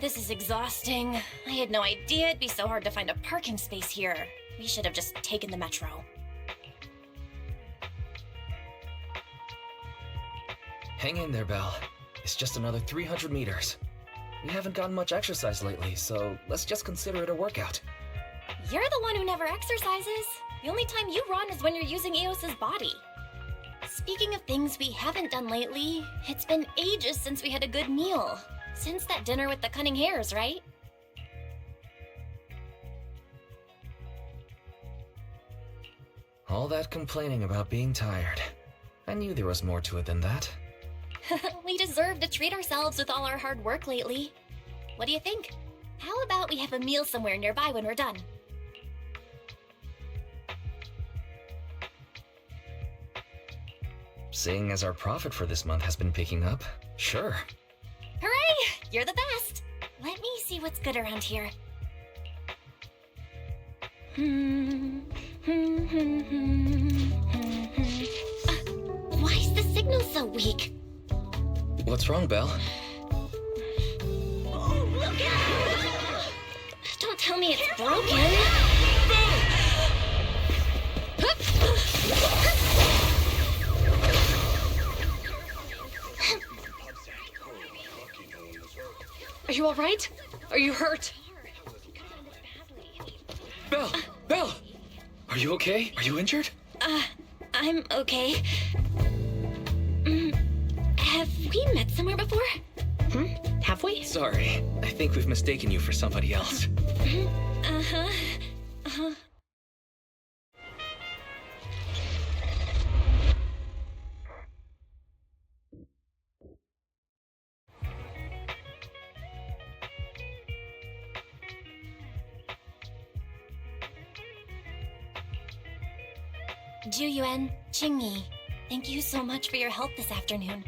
This is exhausting. I had no idea it'd be so hard to find a parking space here. We should have just taken the metro. Hang in there, Belle. It's just another 300 meters. We haven't gotten much exercise lately, so let's just consider it a workout. You're the one who never exercises. The only time you run is when you're using Eos's body. Speaking of things we haven't done lately, it's been ages since we had a good meal. Since that dinner with the cunning hares, right? All that complaining about being tired. I knew there was more to it than that. We deserve to treat ourselves with all our hard work lately. What do you think? How about we have a meal somewhere nearby when we're done? Seeing as our profit for this month has been picking up, sure. Hooray! You're the best! Let me see what's good around here. Why is the signal so weak? What's wrong, Belle? Oh, look out! Don't tell me it's broken. Are you all right? Are you hurt? Belle! Belle! Are you okay? Are you injured? I'm okay. Have we met somewhere before? Have we? Sorry, I think we've mistaken you for somebody else. Juyuan, Qingyi, thank you so much for your help this afternoon.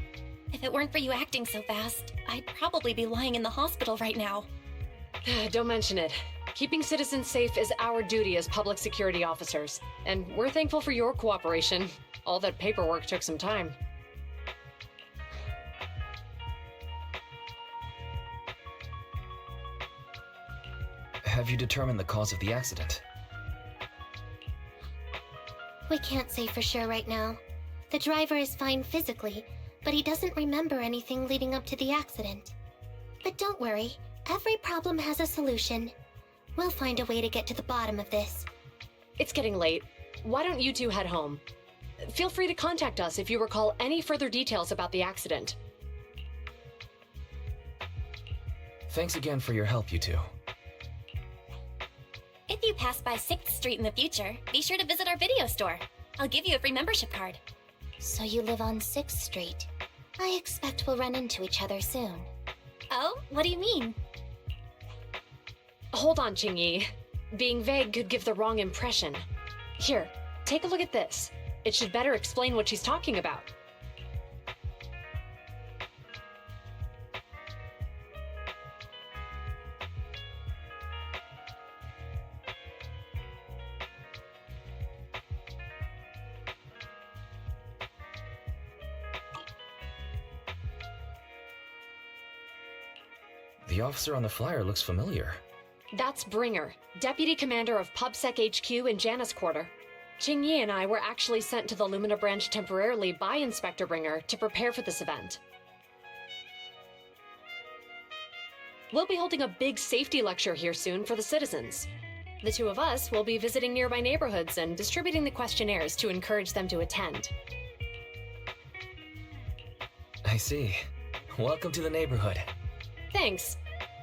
If it weren't for you acting so fast, I'd probably be lying in the hospital right now. Don't mention it. Keeping citizens safe is our duty as public security officers, and we're thankful for your cooperation. All that paperwork took some time. Have you determined the cause of the accident? We can't say for sure right now. The driver is fine physically, but he doesn't remember anything leading up to the accident. But don't worry, every problem has a solution. We'll find a way to get to the bottom of this. It's getting late. Why don't you two head home? Feel free to contact us if you recall any further details about the accident. Thanks again for your help, you two. If you pass by 6th Street in the future, be sure to visit our video store. I'll give you a free membership card. So you live on 6th Street. I expect we'll run into each other soon. Oh, what do you mean? Hold on, Qingyi. Being vague could give the wrong impression. Here, take a look at this. It should better explain what she's talking about. The officer on the flyer looks familiar. That's Bringer, Deputy Commander of PubSec HQ in Janus Quarter. Qingyi and I were actually sent to the Lumina branch temporarily by Inspector Bringer to prepare for this event. We'll be holding a big safety lecture here soon for the citizens. The two of us will be visiting nearby neighborhoods and distributing the questionnaires to encourage them to attend. I see. Welcome to the neighborhood. Thanks.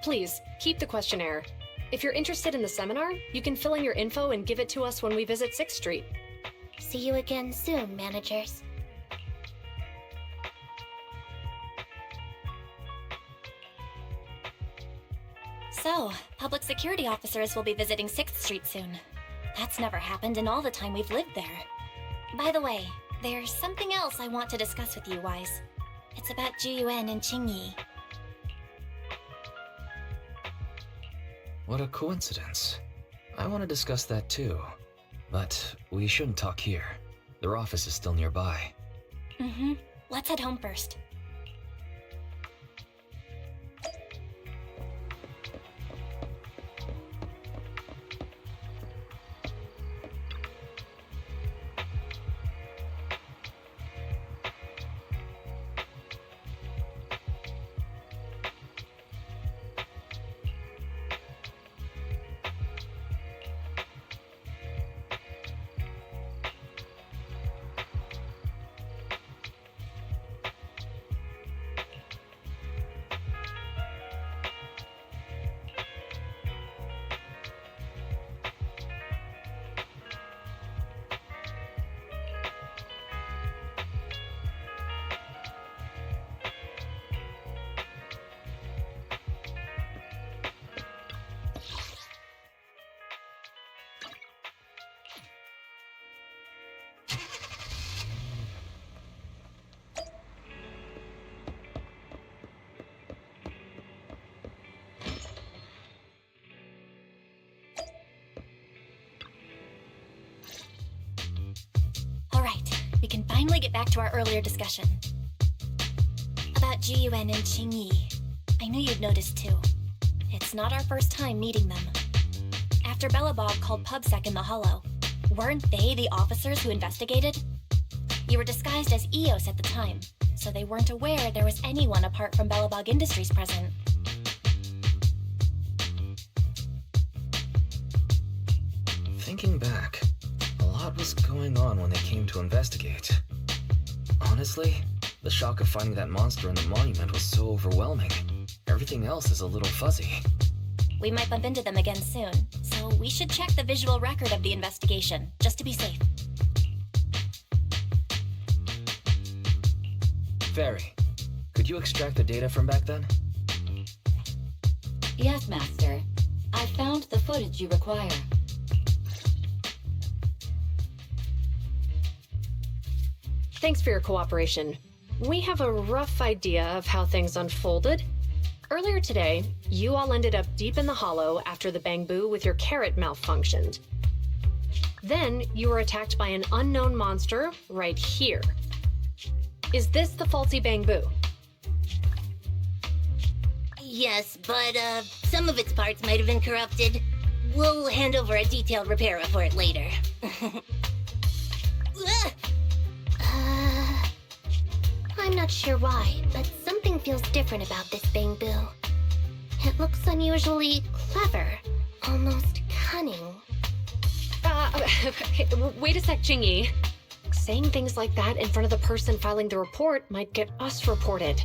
Please, keep the questionnaire. If you're interested in the seminar, you can fill in your info and give it to us when we visit 6th Street. See you again soon, managers. So, public security officers will be visiting 6th Street soon. That's never happened in all the time we've lived there. By the way, there's something else I want to discuss with you, Wise. It's about Juyuan and Qingyi. What a coincidence. I want to discuss that too. But we shouldn't talk here. Their office is still nearby. Let's head home first. finally get back to our earlier discussion. About Jiyuan and Qingyi. I knew you'd noticed too. It's not our first time meeting them. After Belobog called PubSec in the Hollow, weren't they the officers who investigated? You were disguised as EOS at the time, so they weren't aware there was anyone apart from Belobog Industries present. Thinking back, a lot was going on when they came to investigate. Honestly, the shock of finding that monster in the monument was so overwhelming. Everything else is a little fuzzy. We might bump into them again soon, so we should check the visual record of the investigation, just to be safe. Fairy, could you extract the data from back then? Yes, Master. I found the footage you require. Thanks for your cooperation. We have a rough idea of how things unfolded. Earlier today, you all ended up deep in the Hollow after the Bangbu with your carrot malfunctioned. Then, you were attacked by an unknown monster right here. Is this the faulty Bangbu? Yes, but some of its parts might have been corrupted. We'll hand over a detailed repair report later. I'm not sure why, but something feels different about this Bangbu. It looks unusually clever, almost cunning. Wait a sec, Qingyi. Saying things like that in front of the person filing the report might get us reported.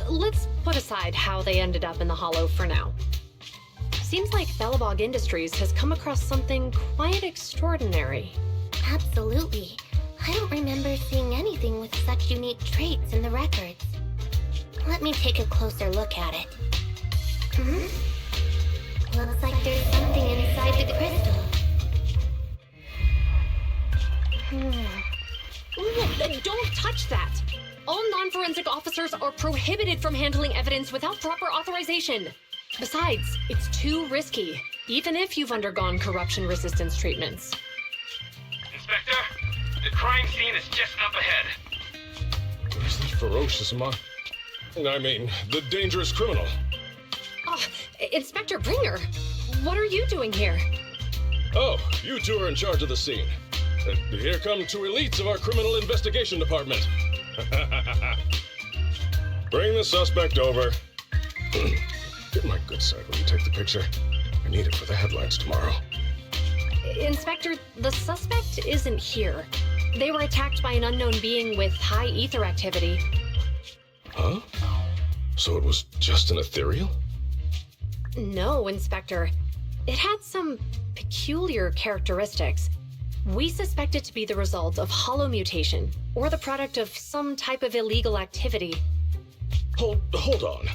Let's put aside how they ended up in the Hollow for now. Seems like Belobog Industries has come across something quite extraordinary. Absolutely. I don't remember seeing anything with such unique traits in the records. Let me take a closer look at it. Looks like there's something inside the crystal. Don't touch that! All non-forensic officers are prohibited from handling evidence without proper authorization. Besides, it's too risky, even if you've undergone corruption resistance treatments. Inspector, the crime scene is just up ahead. Where's that ferocious the dangerous criminal? Inspector Bringer, what are you doing here? Oh, you two are in charge of the scene. Here come two elites of our criminal investigation department. Bring the suspect over. Get my good side when you take the picture. I need it for the headlines tomorrow. Inspector, the suspect isn't here. They were attacked by an unknown being with high ether activity. Huh? So it was just an ethereal? No, Inspector. It had some peculiar characteristics. We suspect it to be the result of hollow mutation, or the product of some type of illegal activity. Hold on.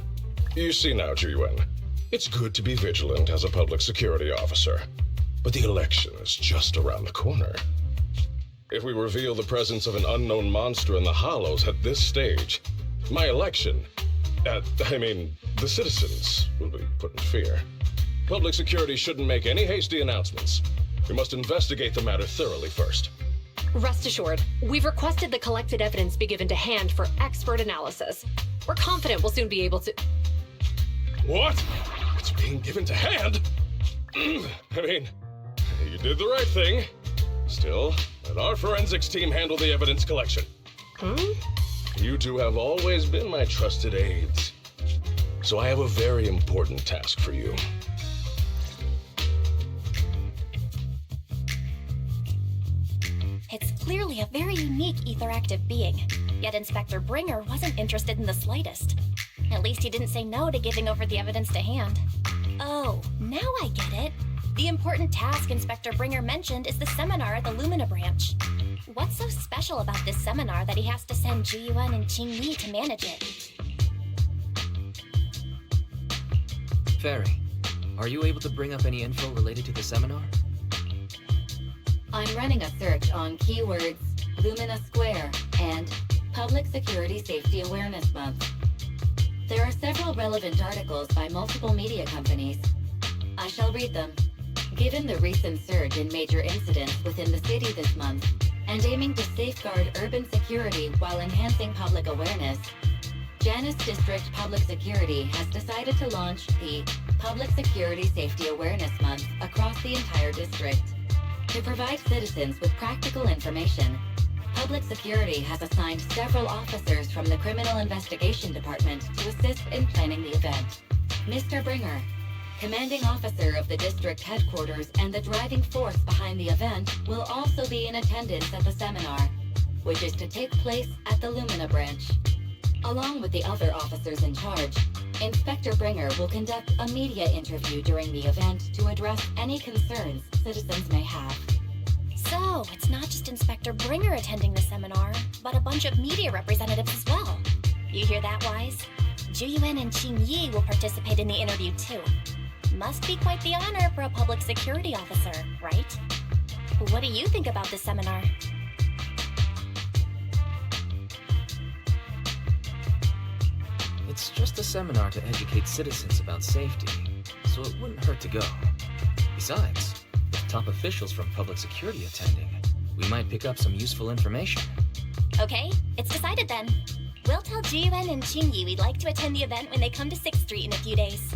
You see now, Jiyuan, it's good to be vigilant as a public security officer, but the election is just around the corner. If we reveal the presence of an unknown monster in the Hollows at this stage, my election, the citizens will be put in fear. Public security shouldn't make any hasty announcements. We must investigate the matter thoroughly first. Rest assured, we've requested the collected evidence be given to hand for expert analysis. We're confident we'll soon be able to... What? It's being given to hand? You did the right thing. Still, let our forensics team handle the evidence collection. You two have always been my trusted aides. So I have a very important task for you. It's clearly a very unique etheractive being, yet Inspector Bringer wasn't interested in the slightest. At least he didn't say no to giving over the evidence to hand. Oh, now I get it. The important task Inspector Bringer mentioned is the seminar at the Lumina branch. What's so special about this seminar that he has to send Jiyuan and Qingyi to manage it? Fairy, are you able to bring up any info related to the seminar? I'm running a search on keywords Lumina Square and Public Security Safety Awareness Month. There are several relevant articles by multiple media companies. I shall read them. Given the recent surge in major incidents within the city this month, and aiming to safeguard urban security while enhancing public awareness, Janus District Public Security has decided to launch the Public Security Safety Awareness Month across the entire district. To provide citizens with practical information, Public Security has assigned several officers from the Criminal Investigation Department to assist in planning the event. Mr. Bringer, commanding officer of the district headquarters and the driving force behind the event, will also be in attendance at the seminar, which is to take place at the Lumina branch. Along with the other officers in charge, Inspector Bringer will conduct a media interview during the event to address any concerns citizens may have. So, it's not just Inspector Bringer attending the seminar, but a bunch of media representatives as well. You hear that, Wise? Juyuan and Qing Yi will participate in the interview too. Must be quite the honor for a public security officer, right? What do you think about this seminar? It's just a seminar to educate citizens about safety, so it wouldn't hurt to go. Besides, with top officials from public security attending, we might pick up some useful information. Okay, it's decided then. We'll tell Jiyuan and Qingyi we'd like to attend the event when they come to 6th Street in a few days.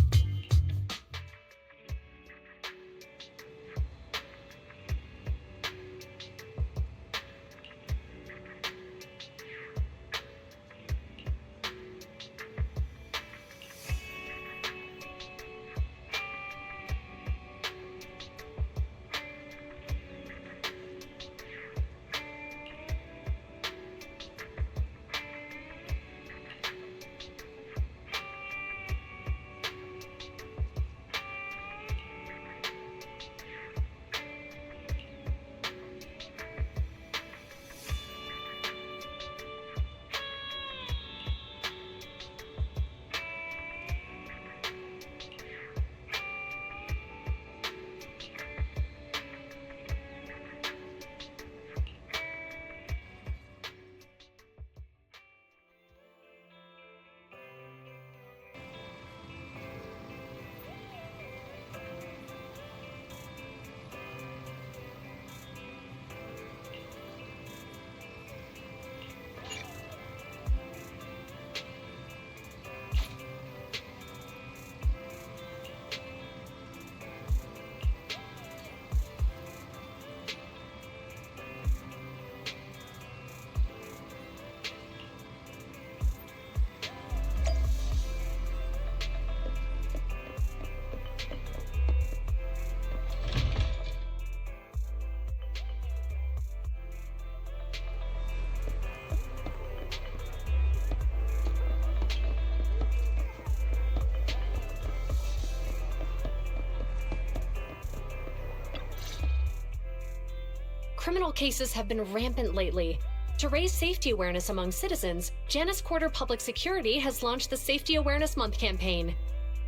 Criminal cases have been rampant lately. To raise safety awareness among citizens, Janus Quarter Public Security has launched the Safety Awareness Month campaign.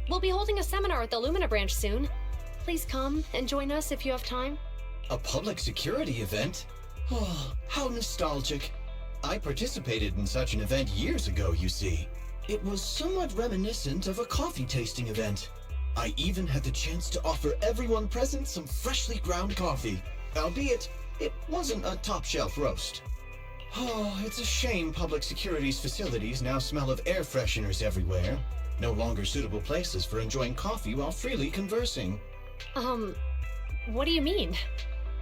We'll be holding a seminar at the Lumina branch soon. Please come and join us if you have time. A public security event? Oh, how nostalgic. I participated in such an event years ago, you see. It was somewhat reminiscent of a coffee tasting event. I even had the chance to offer everyone present some freshly ground coffee, albeit it wasn't a top-shelf roast. Oh, it's a shame public security's facilities now smell of air fresheners everywhere. No longer suitable places for enjoying coffee while freely conversing. What do you mean?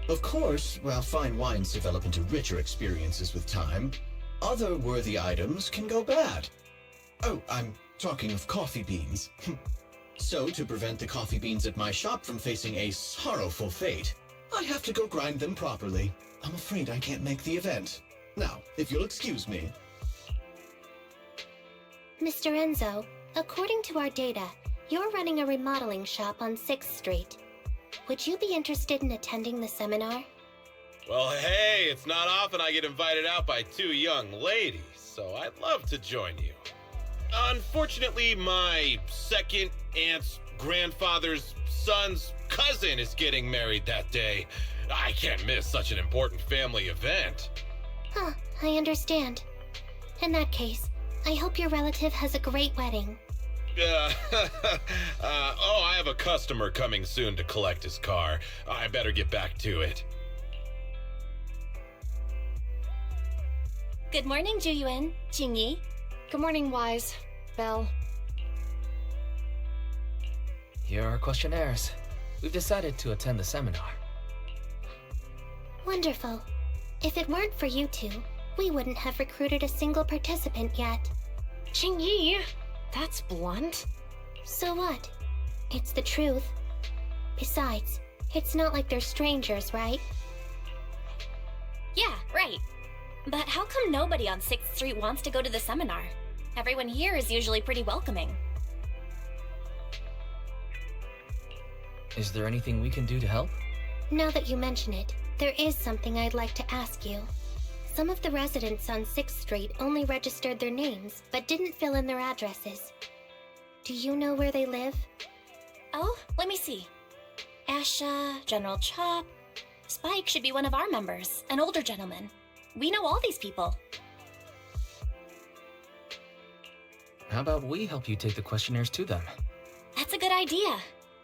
Of course, while fine wines develop into richer experiences with time, other worthy items can go bad. Oh, I'm talking of coffee beans. So, to prevent the coffee beans at my shop from facing a sorrowful fate, I have to go grind them properly. I'm afraid I can't make the event. Now, if you'll excuse me. Mr. Enzo, according to our data, you're running a remodeling shop on 6th Street. Would you be interested in attending the seminar? Well, hey, it's not often I get invited out by two young ladies, so I'd love to join you. Unfortunately, my second aunt's grandfather's son's cousin is getting married that day. I can't miss such an important family event. Huh, I understand. In that case, I hope your relative has a great wedding. I have a customer coming soon to collect his car. I better get back to it. Good morning, Juyuan, Jingyi. Good morning, Wise. Belle. Here are our questionnaires. We've decided to attend the seminar. Wonderful. If it weren't for you two, we wouldn't have recruited a single participant yet. Jingyi! That's blunt. So what? It's the truth. Besides, it's not like they're strangers, right? Yeah, right. But how come nobody on 6th Street wants to go to the seminar? Everyone here is usually pretty welcoming. Is there anything we can do to help? Now that you mention it, there is something I'd like to ask you. Some of the residents on 6th Street only registered their names, but didn't fill in their addresses. Do you know where they live? Oh, let me see. Asha, General Chop. Spike should be one of our members, an older gentleman. We know all these people. How about we help you take the questionnaires to them? That's a good idea.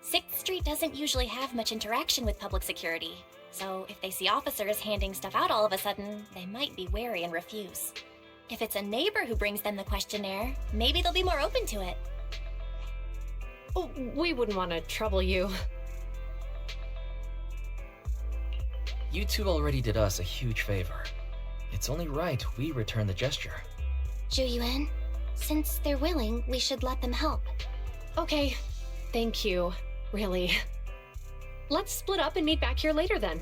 6th Street doesn't usually have much interaction with public security, so if they see officers handing stuff out all of a sudden, they might be wary and refuse. If it's a neighbor who brings them the questionnaire, maybe they'll be more open to it. Oh, we wouldn't want to trouble you. You two already did us a huge favor. It's only right we return the gesture. Juyuan, since they're willing, we should let them help. Okay. Thank you. Really. Let's split up and meet back here later then.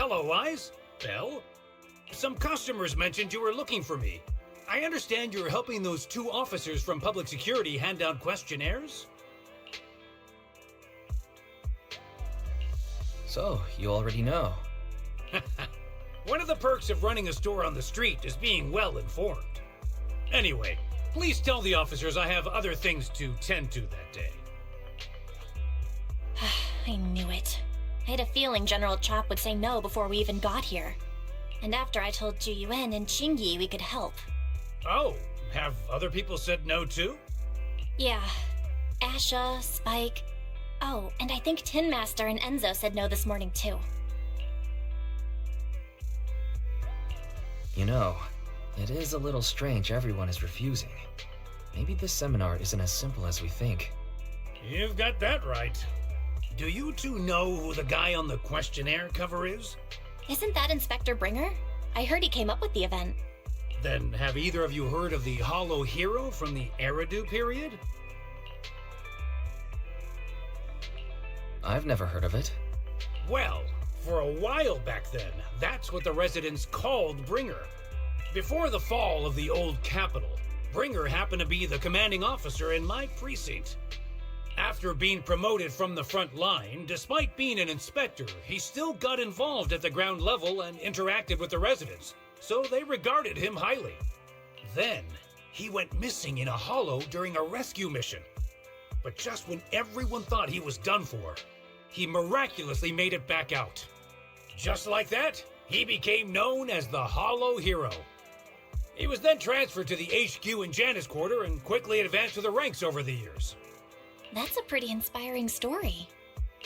Hello, Wise. Belle? Some customers mentioned you were looking for me. I understand you're helping those 2 officers from public security hand out questionnaires? So, you already know. One of the perks of running a store on the street is being well informed. Anyway, please tell the officers I have other things to tend to that day. I knew it. I had a feeling General Chop would say no before we even got here. And after I told Juyuan and Qingyi we could help. Oh, have other people said no too? Yeah. Asha, Spike. Oh, and I think Tin Master and Enzo said no this morning too. You know, it is a little strange everyone is refusing. Maybe this seminar isn't as simple as we think. You've got that right. Do you 2 know who the guy on the questionnaire cover is? Isn't that Inspector Bringer? I heard he came up with the event. Then have either of you heard of the Hollow Hero from the Eridu period? I've never heard of it. Well, for a while back then, that's what the residents called Bringer. Before the fall of the old capital, Bringer happened to be the commanding officer in my precinct. After being promoted from the front line, despite being an inspector, he still got involved at the ground level and interacted with the residents, so they regarded him highly. Then, he went missing in a hollow during a rescue mission. But just when everyone thought he was done for, he miraculously made it back out. Just like that, he became known as the Hollow Hero. He was then transferred to the HQ in Janus Quarter and quickly advanced to the ranks over the years. That's a pretty inspiring story.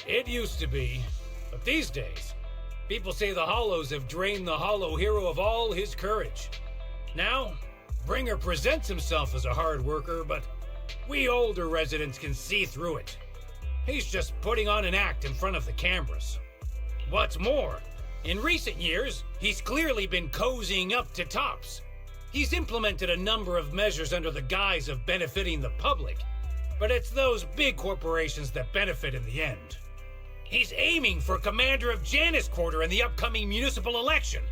It used to be, but these days, people say the Hollows have drained the Hollow Hero of all his courage. Now, Bringer presents himself as a hard worker, but we older residents can see through it. He's just putting on an act in front of the cameras. What's more, in recent years, he's clearly been cozying up to Tops. He's implemented a number of measures under the guise of benefiting the public, but it's those big corporations that benefit in the end. He's aiming for commander of Janus Quarter in the upcoming municipal election,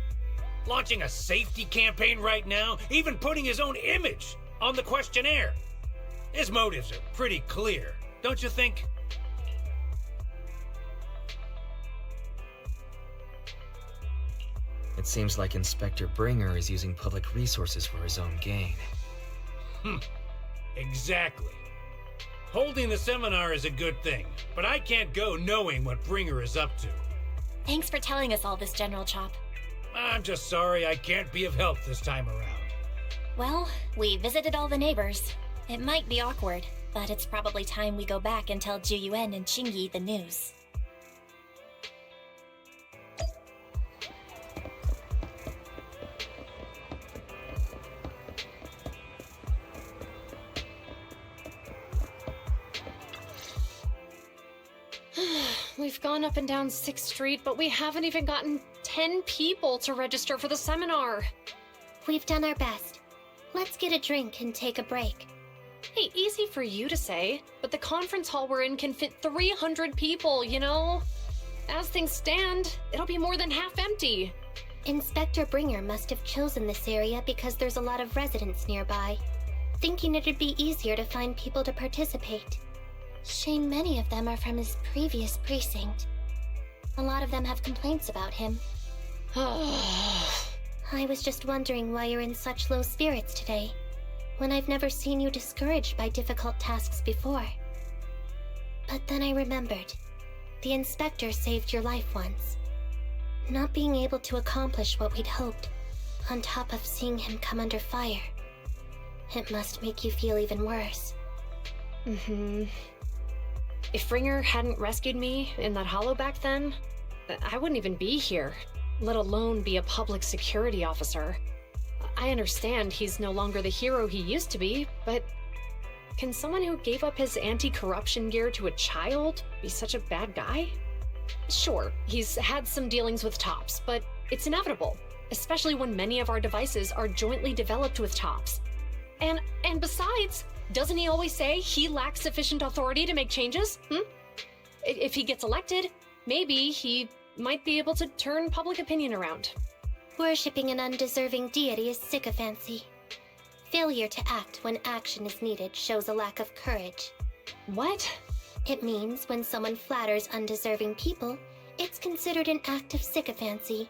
launching a safety campaign right now, even putting his own image on the questionnaire. His motives are pretty clear, don't you think? It seems like Inspector Bringer is using public resources for his own gain. Exactly. Holding the seminar is a good thing, but I can't go knowing what Bringer is up to. Thanks for telling us all this, General Chop. I'm just sorry I can't be of help this time around. Well, we visited all the neighbors. It might be awkward, but it's probably time we go back and tell Juyuan and Qingyi the news. We've gone up and down 6th Street, but we haven't even gotten 10 people to register for the seminar. We've done our best. Let's get a drink and take a break. Hey, easy for you to say, but the conference hall we're in can fit 300 people, you know? As things stand, it'll be more than half empty. Inspector Bringer must have chosen this area because there's a lot of residents nearby, thinking it'd be easier to find people to participate. Shame many of them are from his previous precinct. A lot of them have complaints about him. I was just wondering why you're in such low spirits today, when I've never seen you discouraged by difficult tasks before. But then I remembered. The inspector saved your life once. Not being able to accomplish what we'd hoped, on top of seeing him come under fire. It must make you feel even worse. If Bringer hadn't rescued me in that hollow back then, I wouldn't even be here, let alone be a public security officer. I understand he's no longer the hero he used to be, but can someone who gave up his anti-corruption gear to a child be such a bad guy? Sure, he's had some dealings with Tops, but it's inevitable, especially when many of our devices are jointly developed with Tops. And besides, doesn't he always say he lacks sufficient authority to make changes? If he gets elected, maybe he might be able to turn public opinion around. Worshipping an undeserving deity is sycophancy. Failure to act when action is needed shows a lack of courage. What? It means when someone flatters undeserving people, it's considered an act of sycophancy.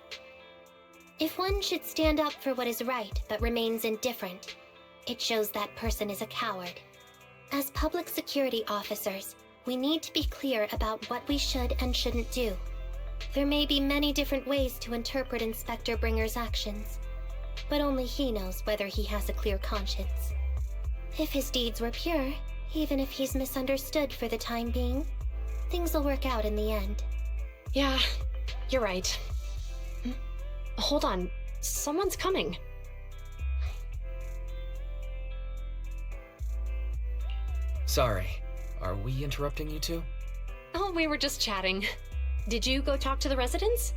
If one should stand up for what is right but remains indifferent, it shows that person is a coward. As public security officers, we need to be clear about what we should and shouldn't do. There may be many different ways to interpret Inspector Bringer's actions, but only he knows whether he has a clear conscience. If his deeds were pure, even if he's misunderstood for the time being, things will work out in the end. Yeah, you're right. Hold on, someone's coming. Sorry, are we interrupting you two? Oh, we were just chatting. Did you go talk to the residents?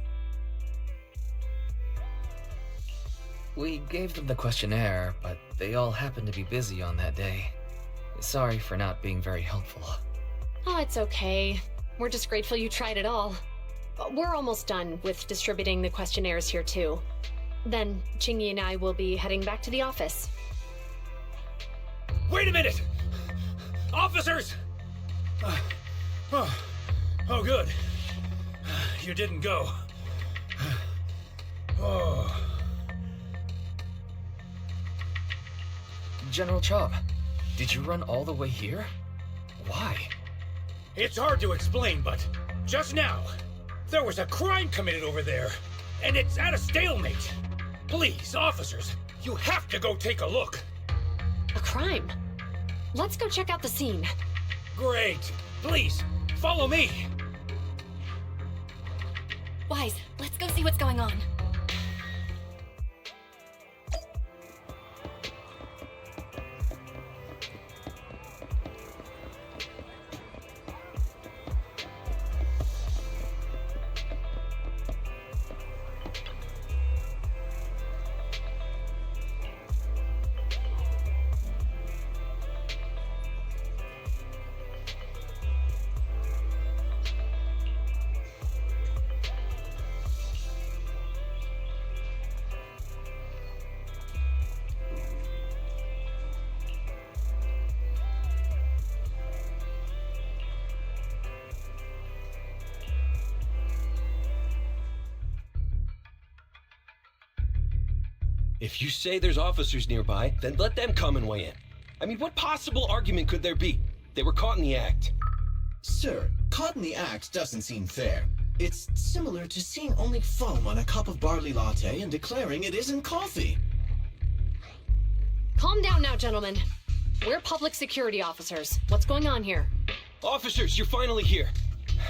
We gave them the questionnaire, but they all happened to be busy on that day. Sorry for not being very helpful. Oh, it's okay. We're just grateful you tried it all. We're almost done with distributing the questionnaires here, too. Then, Chingy and I will be heading back to the office. Wait a minute! Officers! Oh, good. You didn't go. Oh. General Chop, did you run all the way here? Why? It's hard to explain, but just now, there was a crime committed over there, and it's at a stalemate. Please, officers, you have to go take a look. A crime? Let's go check out the scene. Great. Please, follow me. Wise, let's go see what's going on. If you say there's officers nearby, then let them come and weigh in. I mean, what possible argument could there be? They were caught in the act. Sir, caught in the act doesn't seem fair. It's similar to seeing only foam on a cup of barley latte and declaring it isn't coffee. Calm down now, gentlemen. We're public security officers. What's going on here? Officers, you're finally here.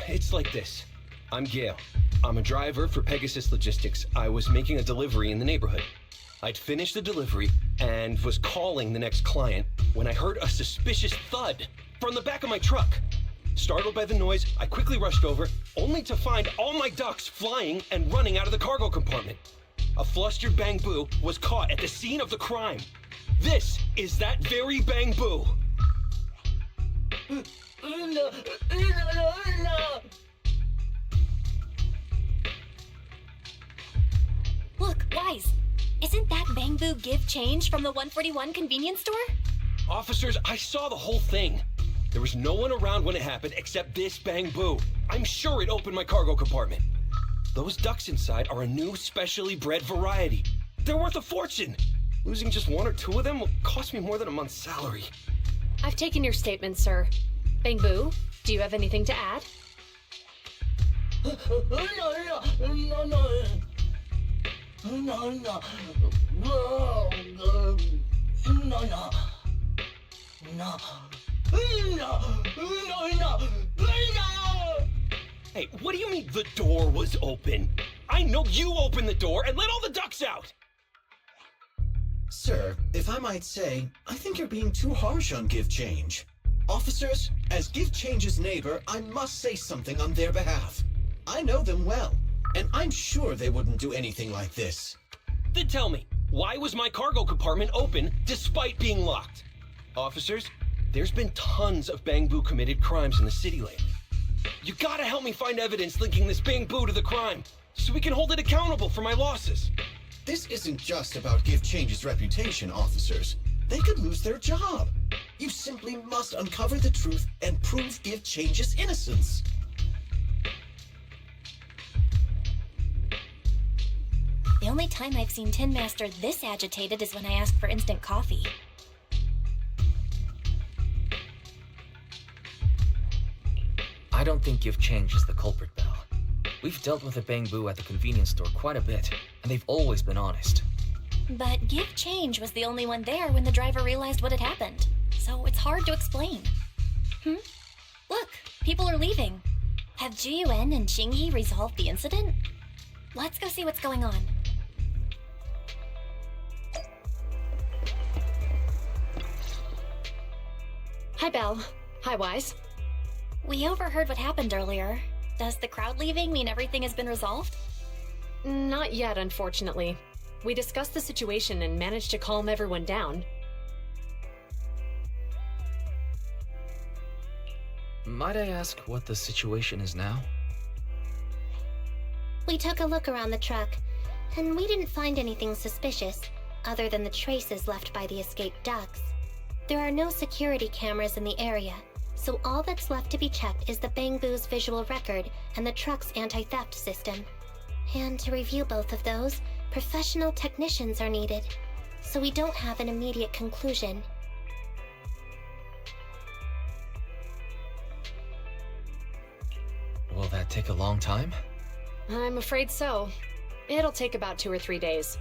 It's like this. I'm Gale. I'm a driver for Pegasus Logistics. I was making a delivery in the neighborhood. I'd finished the delivery and was calling the next client when I heard a suspicious thud from the back of my truck. Startled by the noise, I quickly rushed over, only to find all my ducks flying and running out of the cargo compartment. A flustered Bang Boo was caught at the scene of the crime. This is that very Bang Boo. Look, Wise. Isn't that Bang Boo give change from the 141 convenience store? Officers, I saw the whole thing. There was no one around when it happened except this Bang Boo. I'm sure it opened my cargo compartment. Those ducks inside are a new specially bred variety. They're worth a fortune. Losing just one or two of them will cost me more than a month's salary. I've taken your statement, sir. Bang Boo, do you have anything to add? Hey, what do you mean the door was open? I know you opened the door and let all the ducks out! Sir, if I might say, I think you're being too harsh on Give Change. Officers, as Give Change's neighbor, I must say something on their behalf. I know them well, and I'm sure they wouldn't do anything like this. Then tell me, why was my cargo compartment open despite being locked? Officers, there's been tons of Bang Boo committed crimes in the city lately. You gotta help me find evidence linking this bamboo to the crime, so we can hold it accountable for my losses. This isn't just about Give Change's reputation, officers. They could lose their job. You simply must uncover the truth and prove Give Change's innocence. The only time I've seen Tin Master this agitated is when I asked for instant coffee. I don't think Give Change is the culprit, Belle. We've dealt with the bamboo at the convenience store quite a bit, and they've always been honest. But Give Change was the only one there when the driver realized what had happened, so it's hard to explain. Look, people are leaving. Have Jiyuan and Qingyi resolved the incident? Let's go see what's going on. Hi, Belle. Hi, Wise. We overheard what happened earlier. Does the crowd leaving mean everything has been resolved? Not yet, unfortunately. We discussed the situation and managed to calm everyone down. Might I ask what the situation is now? We took a look around the truck, and we didn't find anything suspicious, other than the traces left by the escaped ducks. There are no security cameras in the area, so all that's left to be checked is the bamboo's visual record and the truck's anti-theft system. And to review both of those, professional technicians are needed, so we don't have an immediate conclusion. Will that take a long time? I'm afraid so. It'll take about 2 or 3 days.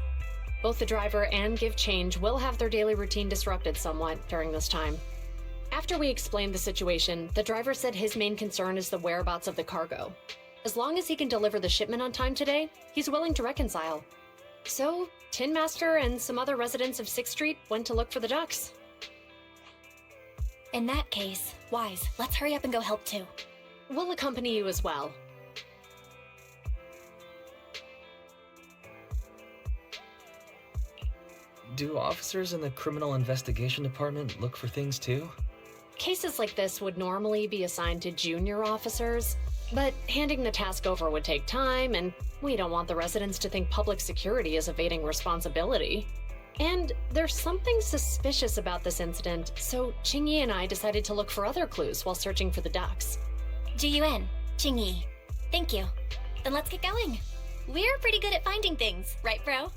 Both the driver and Give Change will have their daily routine disrupted somewhat during this time. After we explained the situation, the driver said his main concern is the whereabouts of the cargo. As long as he can deliver the shipment on time today, he's willing to reconcile. So, Tin Master and some other residents of 6th Street went to look for the ducks. In that case, Wise, let's hurry up and go help too. We'll accompany you as well. Do officers in the Criminal Investigation Department look for things too? Cases like this would normally be assigned to junior officers, but handing the task over would take time, and we don't want the residents to think public security is evading responsibility. And there's something suspicious about this incident, so Qingyi and I decided to look for other clues while searching for the ducks. Jiyuan, Qingyi, thank you. Then let's get going. We're pretty good at finding things, right, bro?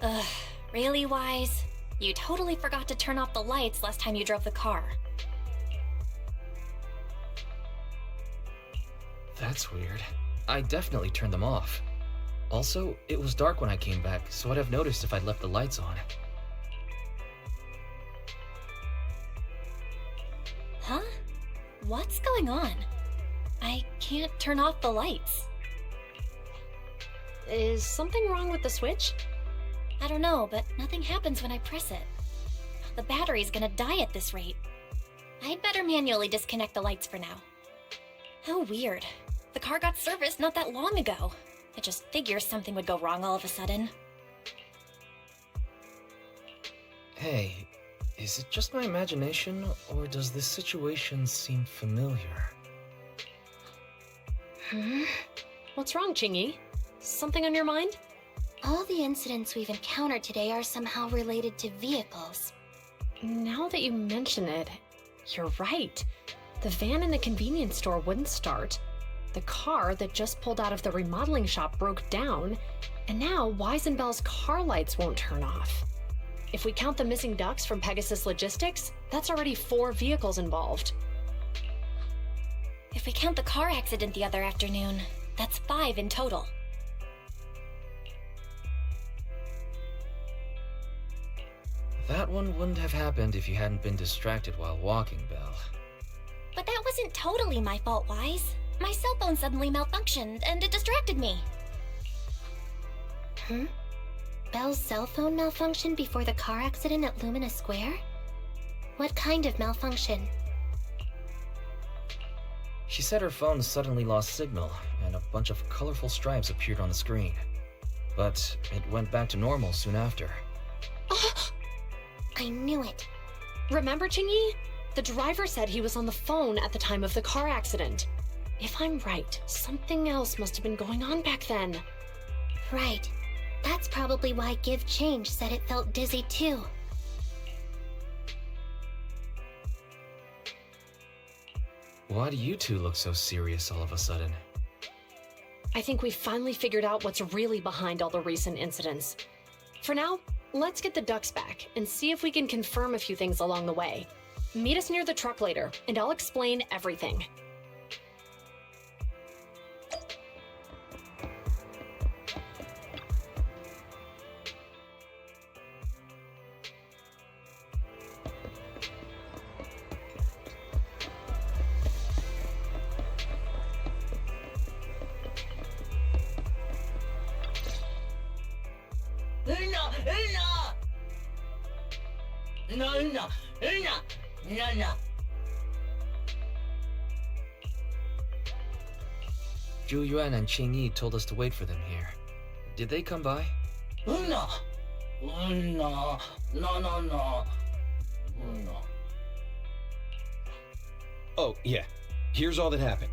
Ugh, really, Wise? You totally forgot to turn off the lights last time you drove the car. That's weird. I definitely turned them off. Also, it was dark when I came back, so I'd have noticed if I'd left the lights on. Huh? What's going on? I can't turn off the lights. Is something wrong with the switch? I don't know, but nothing happens when I press it. The battery's gonna die at this rate. I'd better manually disconnect the lights for now. How weird. The car got serviced not that long ago. I just figure something would go wrong all of a sudden. Hey, is it just my imagination, or does this situation seem familiar? What's wrong, Chingy? Something on your mind? All the incidents we've encountered today are somehow related to vehicles. Now that you mention it, you're right. The van in the convenience store wouldn't start. The car that just pulled out of the remodeling shop broke down, and now Wise and Bell's car lights won't turn off. If we count the missing ducks from Pegasus Logistics, that's already 4 vehicles involved. If we count the car accident the other afternoon, that's 5 in total. That one wouldn't have happened if you hadn't been distracted while walking, Belle. But that wasn't totally my fault, Wise. My cell phone suddenly malfunctioned, and it distracted me. Belle's cell phone malfunctioned before the car accident at Lumina Square? What kind of malfunction? She said her phone suddenly lost signal, and a bunch of colorful stripes appeared on the screen. But it went back to normal soon after. I knew it. Remember, Chingy? The driver said he was on the phone at the time of the car accident. If I'm right, something else must have been going on back then. Right. That's probably why Give Change said it felt dizzy too. Why do you two look so serious all of a sudden? I think we finally figured out what's really behind all the recent incidents. For now, let's get the ducks back and see if we can confirm a few things along the way. Meet us near the truck later, and I'll explain everything. Zhu Yuan and Qing Yi told us to wait for them here. Did they come by? No. Oh, yeah. Here's all that happened.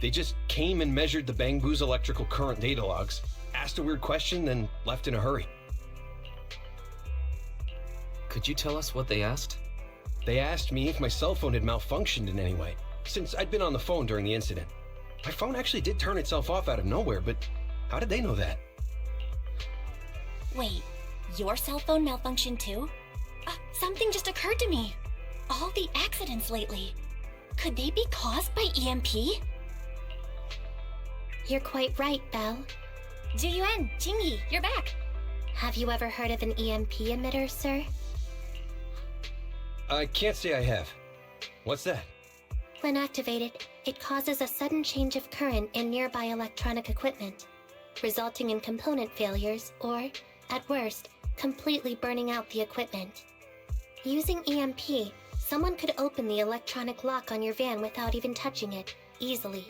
They just came and measured the Bangbu's electrical current data logs, asked a weird question, then left in a hurry. Could you tell us what they asked? They asked me if my cell phone had malfunctioned in any way, since I'd been on the phone during the incident. My phone actually did turn itself off out of nowhere, but how did they know that? Wait, your cell phone malfunctioned too? Something just occurred to me. All the accidents lately, could they be caused by EMP? You're quite right, Belle. Jiyuan, Qingyi, you're back. Have you ever heard of an EMP emitter, sir? I can't say I have. What's that? When activated, it causes a sudden change of current in nearby electronic equipment, resulting in component failures or, at worst, completely burning out the equipment. Using EMP, someone could open the electronic lock on your van without even touching it, easily.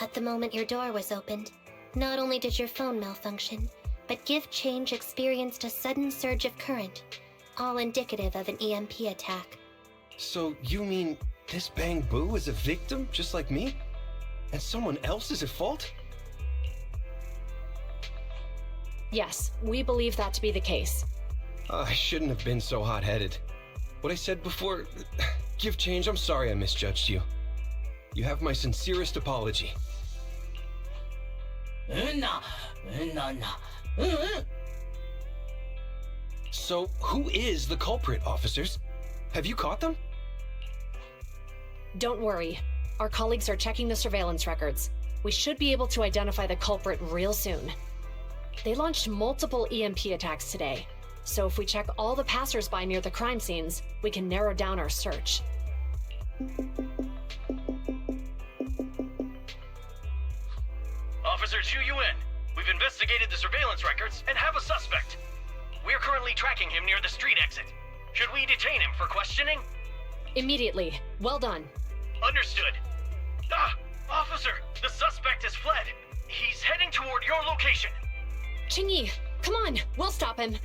At the moment your door was opened, not only did your phone malfunction, but Give Change experienced a sudden surge of current, all indicative of an EMP attack. So you mean this Bangbu is a victim just like me? And someone else is at fault? Yes, we believe that to be the case. I shouldn't have been so hot-headed. What I said before... Give Change, I'm sorry I misjudged you. You have my sincerest apology. So, who is the culprit, officers? Have you caught them? Don't worry. Our colleagues are checking the surveillance records. We should be able to identify the culprit real soon. They launched multiple EMP attacks today, so if we check all the passersby near the crime scenes, we can narrow down our search. Officer Zhu Yuan, we've investigated the surveillance records and have a suspect. We're currently tracking him near the street exit. Should we detain him for questioning? Immediately. Well done. Understood. Ah! Officer, the suspect has fled. He's heading toward your location. Qingyi, come on, we'll stop him.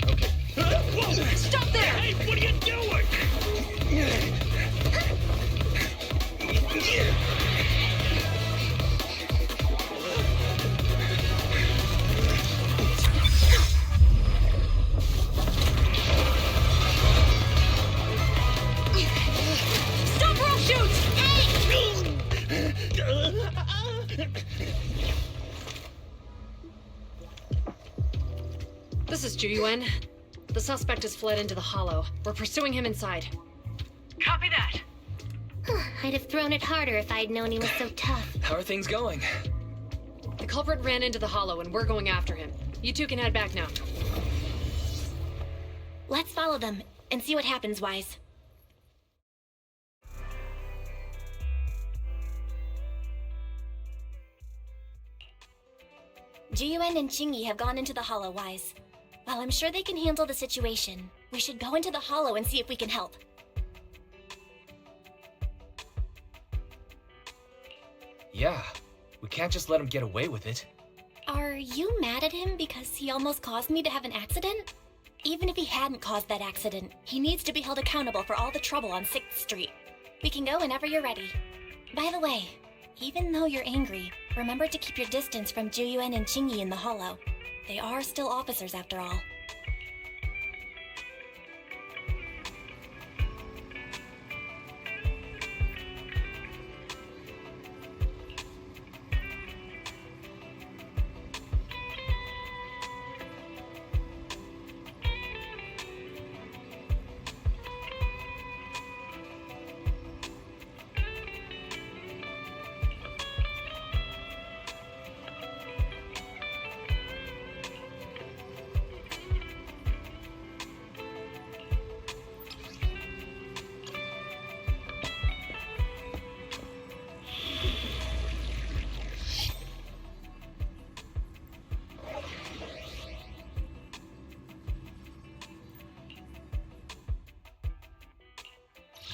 Okay. Stop there! Hey, what are you doing? Stop or I'll shoot! This is Zhu Yuan. The suspect has fled into the hollow. We're pursuing him inside. Copy that. I'd have thrown it harder if I'd known he was so tough. How are things going? The culprit ran into the hollow and we're going after him. You two can head back now. Let's follow them and see what happens, Wise. Jiyuan and Qingyi have gone into the hollow, Wise. While I'm sure they can handle the situation, we should go into the hollow and see if we can help. Yeah, we can't just let him get away with it. Are you mad at him because he almost caused me to have an accident? Even if he hadn't caused that accident, he needs to be held accountable for all the trouble on 6th Street. We can go whenever you're ready. By the way, even though you're angry, remember to keep your distance from Juyuan and Qingyi in the hollow. They are still officers after all.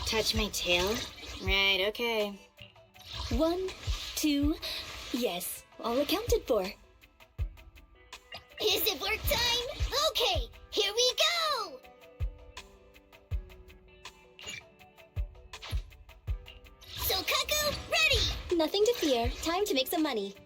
Touch my tail? Right, okay. 1, 2, yes, all accounted for. Is it work time? Okay, here we go! So, Kaku, ready! Nothing to fear. Time to make some money.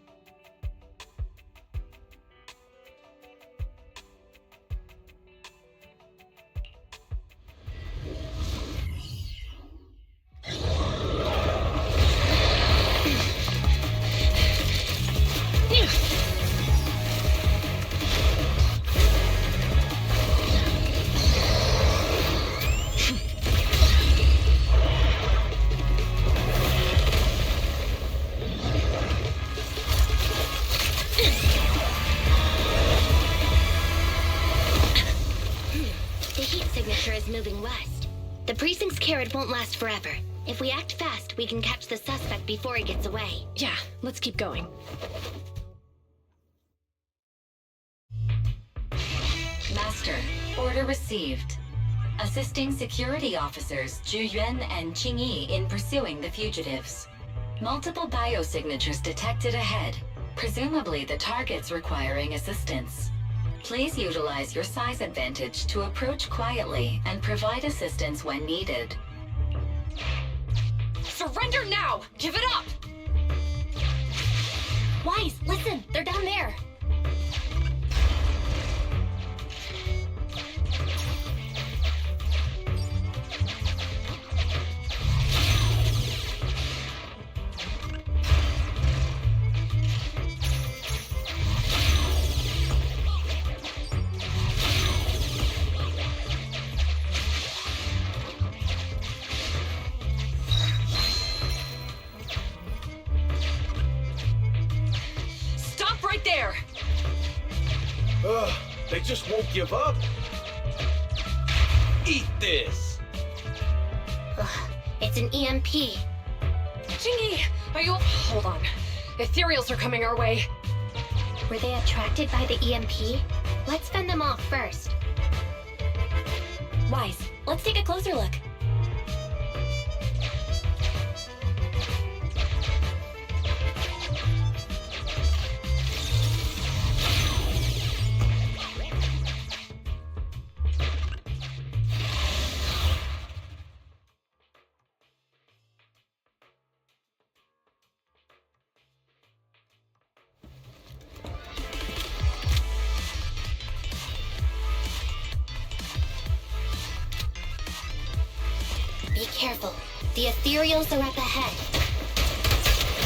Moving west. The precinct's carrot won't last forever. If we act fast, we can catch the suspect before he gets away. Yeah, let's keep going. Master, order received. Assisting security officers Zhu Yuan and Qingyi in pursuing the fugitives. Multiple biosignatures detected ahead, presumably the targets requiring assistance. Please utilize your size advantage to approach quietly and provide assistance when needed. Surrender now! Give it up! Wise, listen, they're down there. there! Ugh, they just won't give up. Eat this! Ugh, it's an EMP. Jingy, are you... Hold on. Ethereals are coming our way. Were they attracted by the EMP? Let's fend them off first. Wise, let's take a closer look. Be careful. The ethereals are up ahead.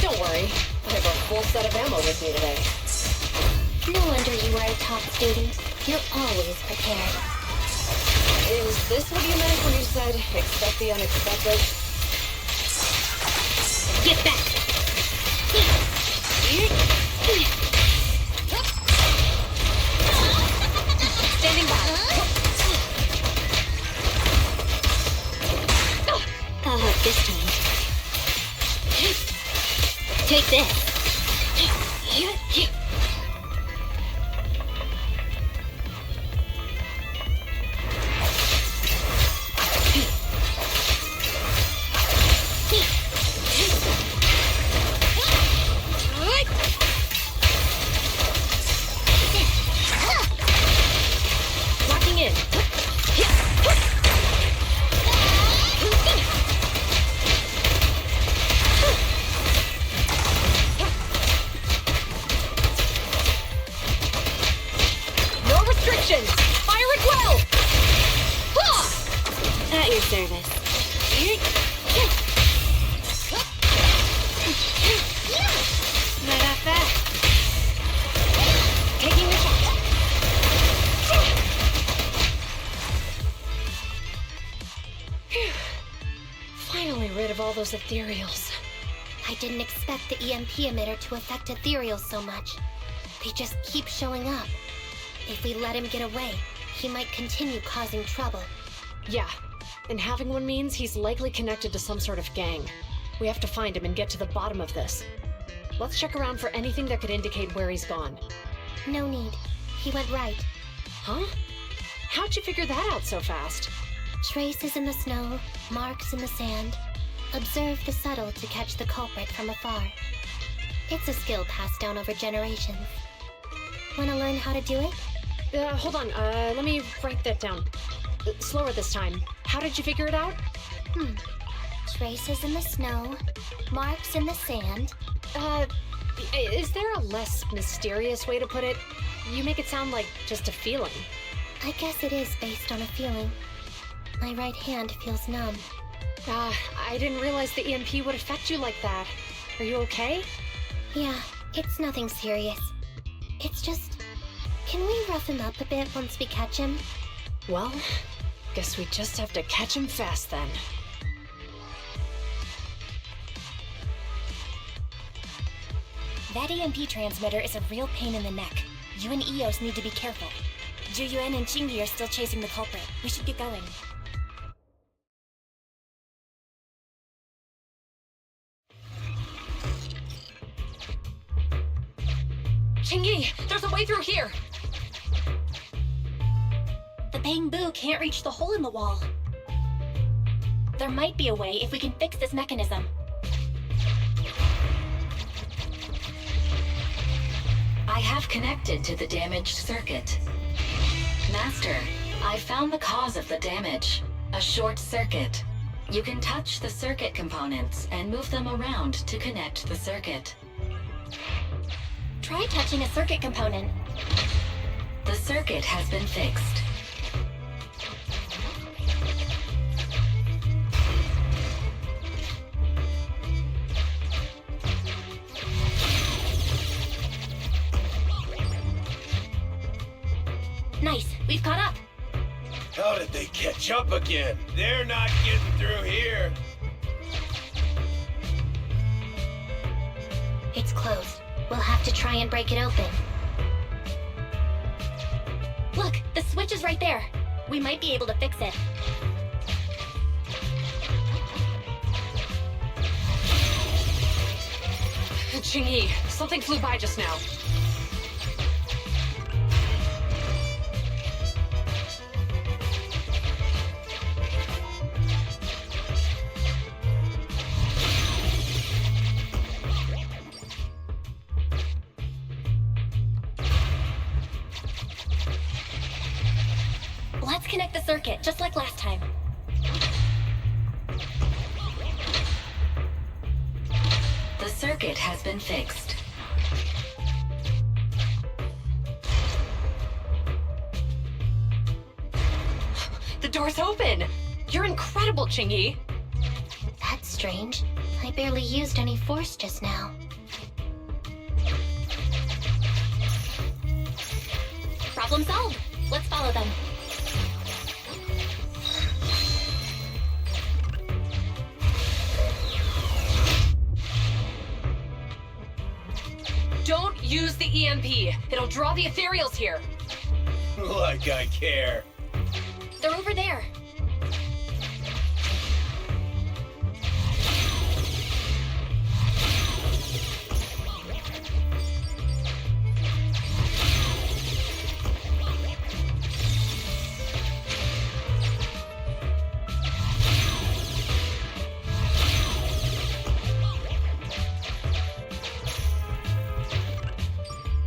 Don't worry. I have a full set of ammo with me today. No wonder you are a top student. You're always prepared. Is this what you meant when you said, expect the unexpected? Get back! Standing by. I'll have this time. Take this. Locking in. No restrictions. Fire it well. At your service. Not that fast. Taking the shot. Phew. Finally rid of all those ethereals. I didn't expect the EMP emitter to affect ethereals so much. They just keep showing up. If we let him get away, he might continue causing trouble. Yeah, and having one means he's likely connected to some sort of gang. We have to find him and get to the bottom of this. Let's check around for anything that could indicate where he's gone. No need. He went right. Huh? How'd you figure that out so fast? Traces in the snow, marks in the sand. Observe the subtle to catch the culprit from afar. It's a skill passed down over generations. Want to learn how to do it? Hold on, let me write that down. Slower this time. How did you figure it out? Traces in the snow, marks in the sand. Is there a less mysterious way to put it? You make it sound like just a feeling. I guess it is based on a feeling. My right hand feels numb. I didn't realize the EMP would affect you like that. Are you okay? Yeah, it's nothing serious. It's just... Can we rough him up a bit once we catch him? Well, guess we just have to catch him fast then. That EMP transmitter is a real pain in the neck. You and Eos need to be careful. Juyuan and Chingy are still chasing the culprit. We should get going. Chingy, there's a way through here! The bamboo can't reach the hole in the wall. There might be a way if we can fix this mechanism. I have connected to the damaged circuit. Master, I found the cause of the damage. A short circuit. You can touch the circuit components and move them around to connect the circuit. Try touching a circuit component. The circuit has been fixed. Nice, we've caught up. How did they catch up again? They're not getting through here. It's closed. We'll have to try and break it open. switch is right there. We might be able to fix it. Ching-Yi, something flew by just now. Let's connect the circuit, just like last time. The circuit has been fixed. The door's open! You're incredible, Ching-Yi! That's strange. I barely used any force just now. Problem solved. Let's follow them. Don't use the EMP. It'll draw the ethereals here. Like I care. They're over there.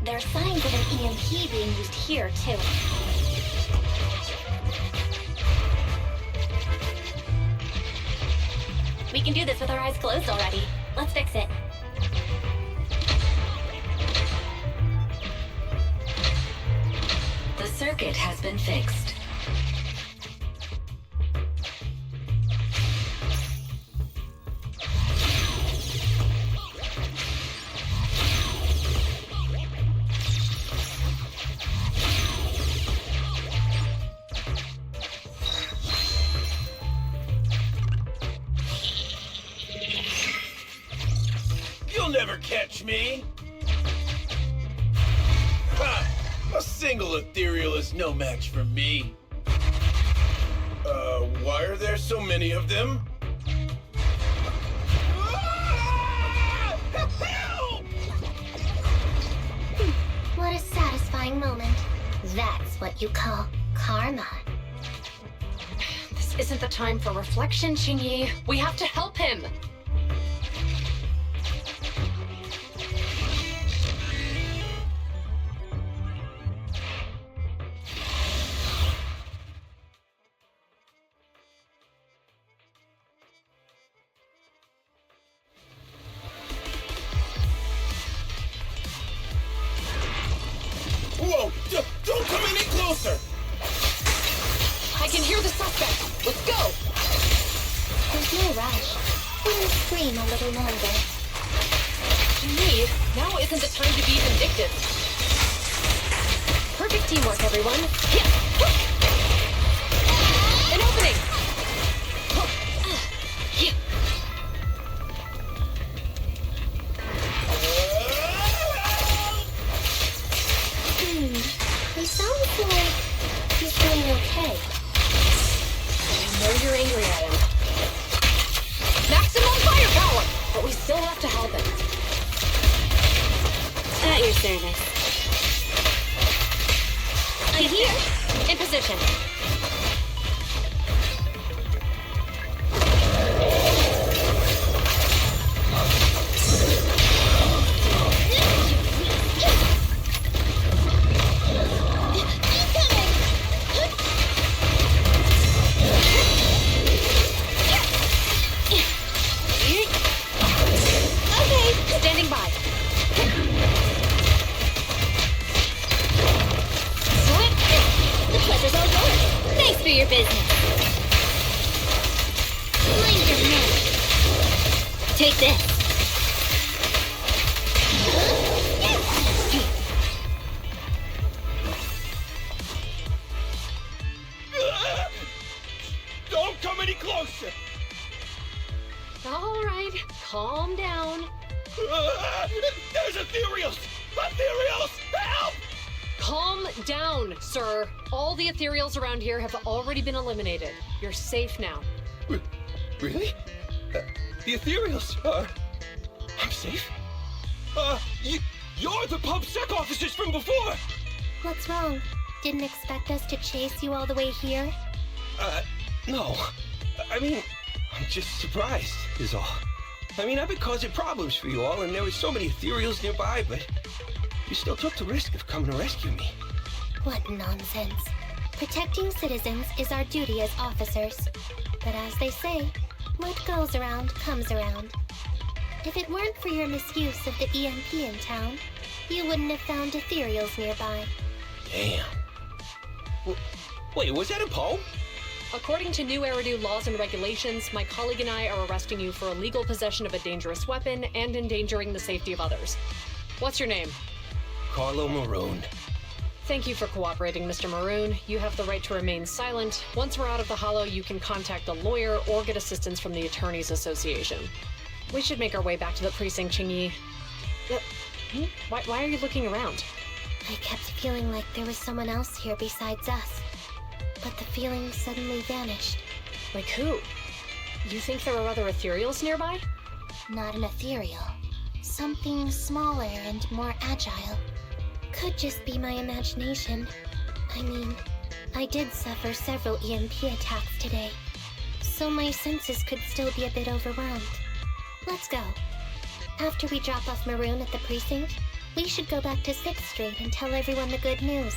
There are signs of an EMP being used here, too. We can do this with our eyes closed already. Let's fix it. The circuit has been fixed. You'll never catch me! Ha! A single ethereal is no match for me. Why are there so many of them? Ah! Help! What a satisfying moment. That's what you call karma. This isn't the time for reflection, Ching-Yi. We have to help him. Whoa! Don't come any closer! I can hear the suspect. Let's go! There's no rush. We'll scream a little longer. Ching-Yi, now isn't the time to be vindictive. Perfect teamwork, everyone. Yeah. An opening! Yeah. He sounds like he's doing okay. I know you're angry at him. Maximum firepower! But we still have to help him. At your service. I'm here! In position. Standing by. The pleasure's all yours. Thanks for your business. Mind your manners. Take this. Don't come any closer! All right, calm down. There's ethereals! Ethereals! Help! Calm down. sir. All the ethereals around here have already been eliminated. You're safe now. Really? The ethereals are... I'm safe? You're the PubSec officers from before! What's wrong? Didn't expect us to chase you all the way here? No. I mean, I'm just surprised, is all. I mean, I've been causing problems for you all, and there were so many ethereals nearby, but you still took the risk of coming to rescue me. What nonsense. Protecting citizens is our duty as officers. But as they say, what goes around comes around. If it weren't for your misuse of the EMP in town, you wouldn't have found ethereals nearby. Damn. Wait, was that a poem? According to new Eridu laws and regulations, my colleague and I are arresting you for illegal possession of a dangerous weapon and endangering the safety of others. What's your name? Carlo Maroon. Thank you for cooperating, Mr. Maroon. You have the right to remain silent. Once we're out of the Hollow, you can contact a lawyer or get assistance from the Attorneys Association. We should make our way back to the precinct, Chingy. Why are you looking around? I kept feeling like there was someone else here besides us. But the feeling suddenly vanished. Like who? You think there are other ethereals nearby? Not an ethereal. Something smaller and more agile. Could just be my imagination. I mean, I did suffer several EMP attacks today, so my senses could still be a bit overwhelmed. Let's go. After we drop off Maroon at the precinct, we should go back to 6th Street and tell everyone the good news.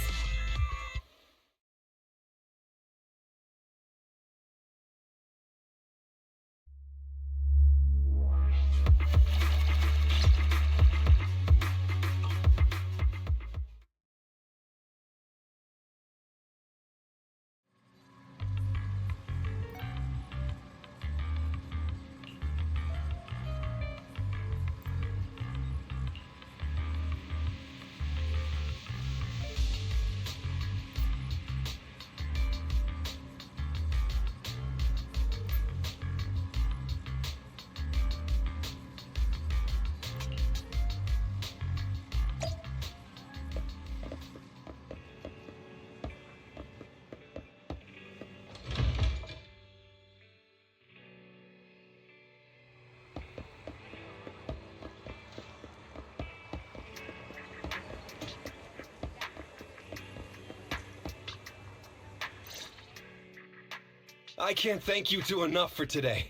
I can't thank you two enough for today.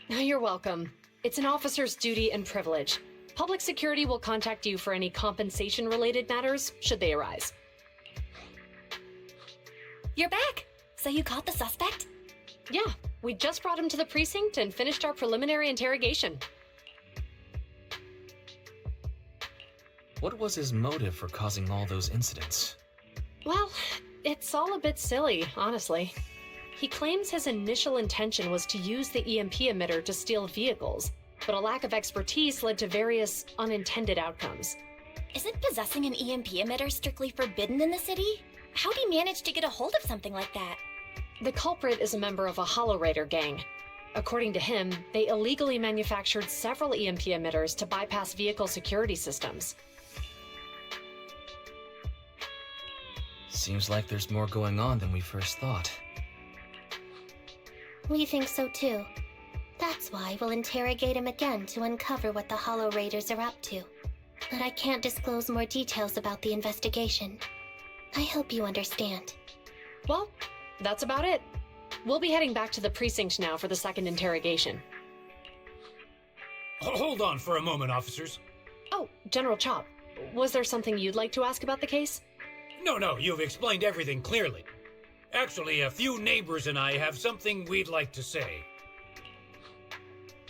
You're welcome. It's an officer's duty and privilege. Public security will contact you for any compensation-related matters, should they arise. You're back! So you caught the suspect? Yeah, we just brought him to the precinct and finished our preliminary interrogation. What was his motive for causing all those incidents? Well, it's all a bit silly, honestly. He claims his initial intention was to use the EMP emitter to steal vehicles, but a lack of expertise led to various unintended outcomes. Isn't possessing an EMP emitter strictly forbidden in the city? How'd he manage to get a hold of something like that? The culprit is a member of a Hollow Raider gang. According to him, they illegally manufactured several EMP emitters to bypass vehicle security systems. Seems like there's more going on than we first thought. We think so too. That's why we'll interrogate him again to uncover what the Hollow Raiders are up to. But I can't disclose more details about the investigation. I hope you understand. Well, that's about it. We'll be heading back to the precinct now for the second interrogation. Hold on for a moment, officers. Oh, General Chop, was there something you'd like to ask about the case? No, you've explained everything clearly. Actually, a few neighbors and I have something we'd like to say.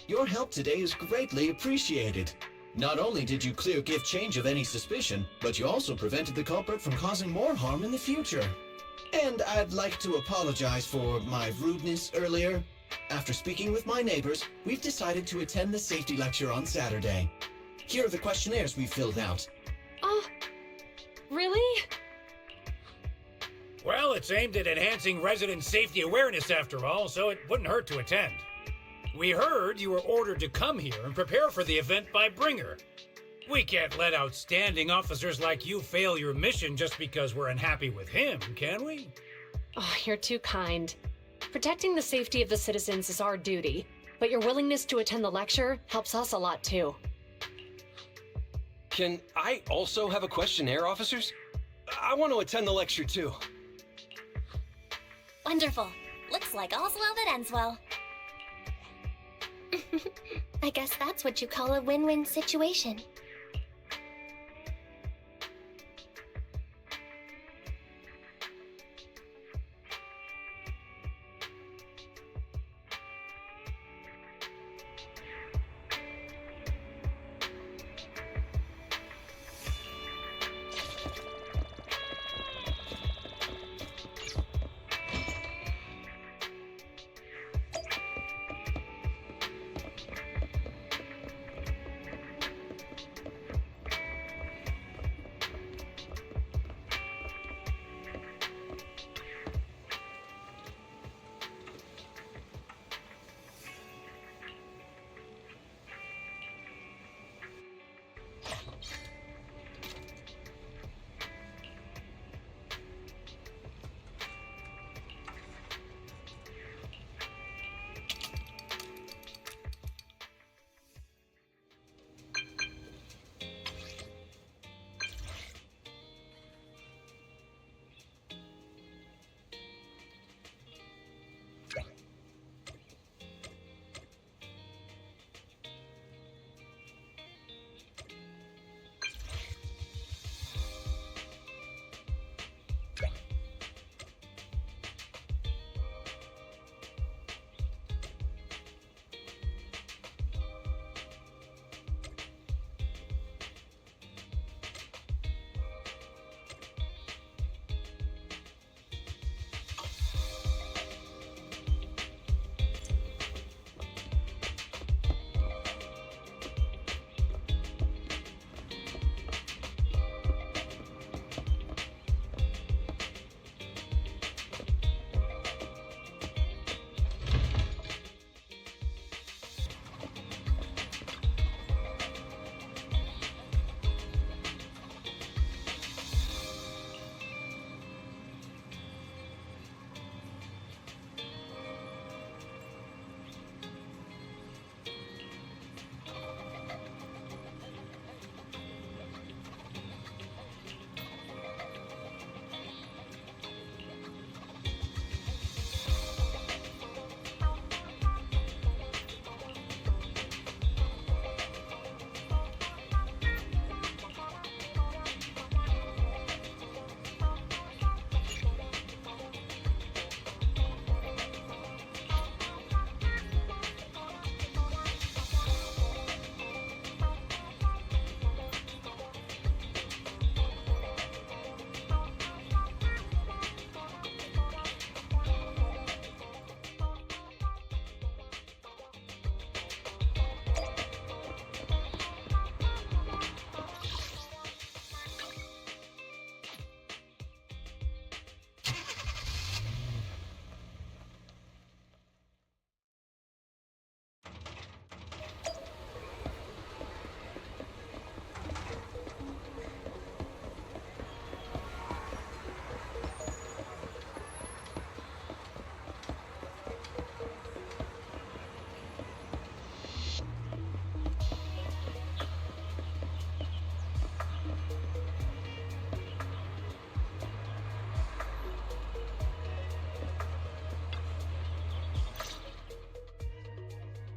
Your help today is greatly appreciated. Not only did you clear Gift Change of any suspicion, but you also prevented the culprit from causing more harm in the future. And I'd like to apologize for my rudeness earlier. After speaking with my neighbors, we've decided to attend the safety lecture on Saturday. Here are the questionnaires we filled out. Really? Well, it's aimed at enhancing resident safety awareness after all, so it wouldn't hurt to attend. We heard you were ordered to come here and prepare for the event by Bringer. We can't let outstanding officers like you fail your mission just because we're unhappy with him, can we? Oh, you're too kind. Protecting the safety of the citizens is our duty, but your willingness to attend the lecture helps us a lot too. Can I also have a questionnaire, officers? I want to attend the lecture too. Wonderful. Looks like all's well that ends well. I guess that's what you call a win-win situation.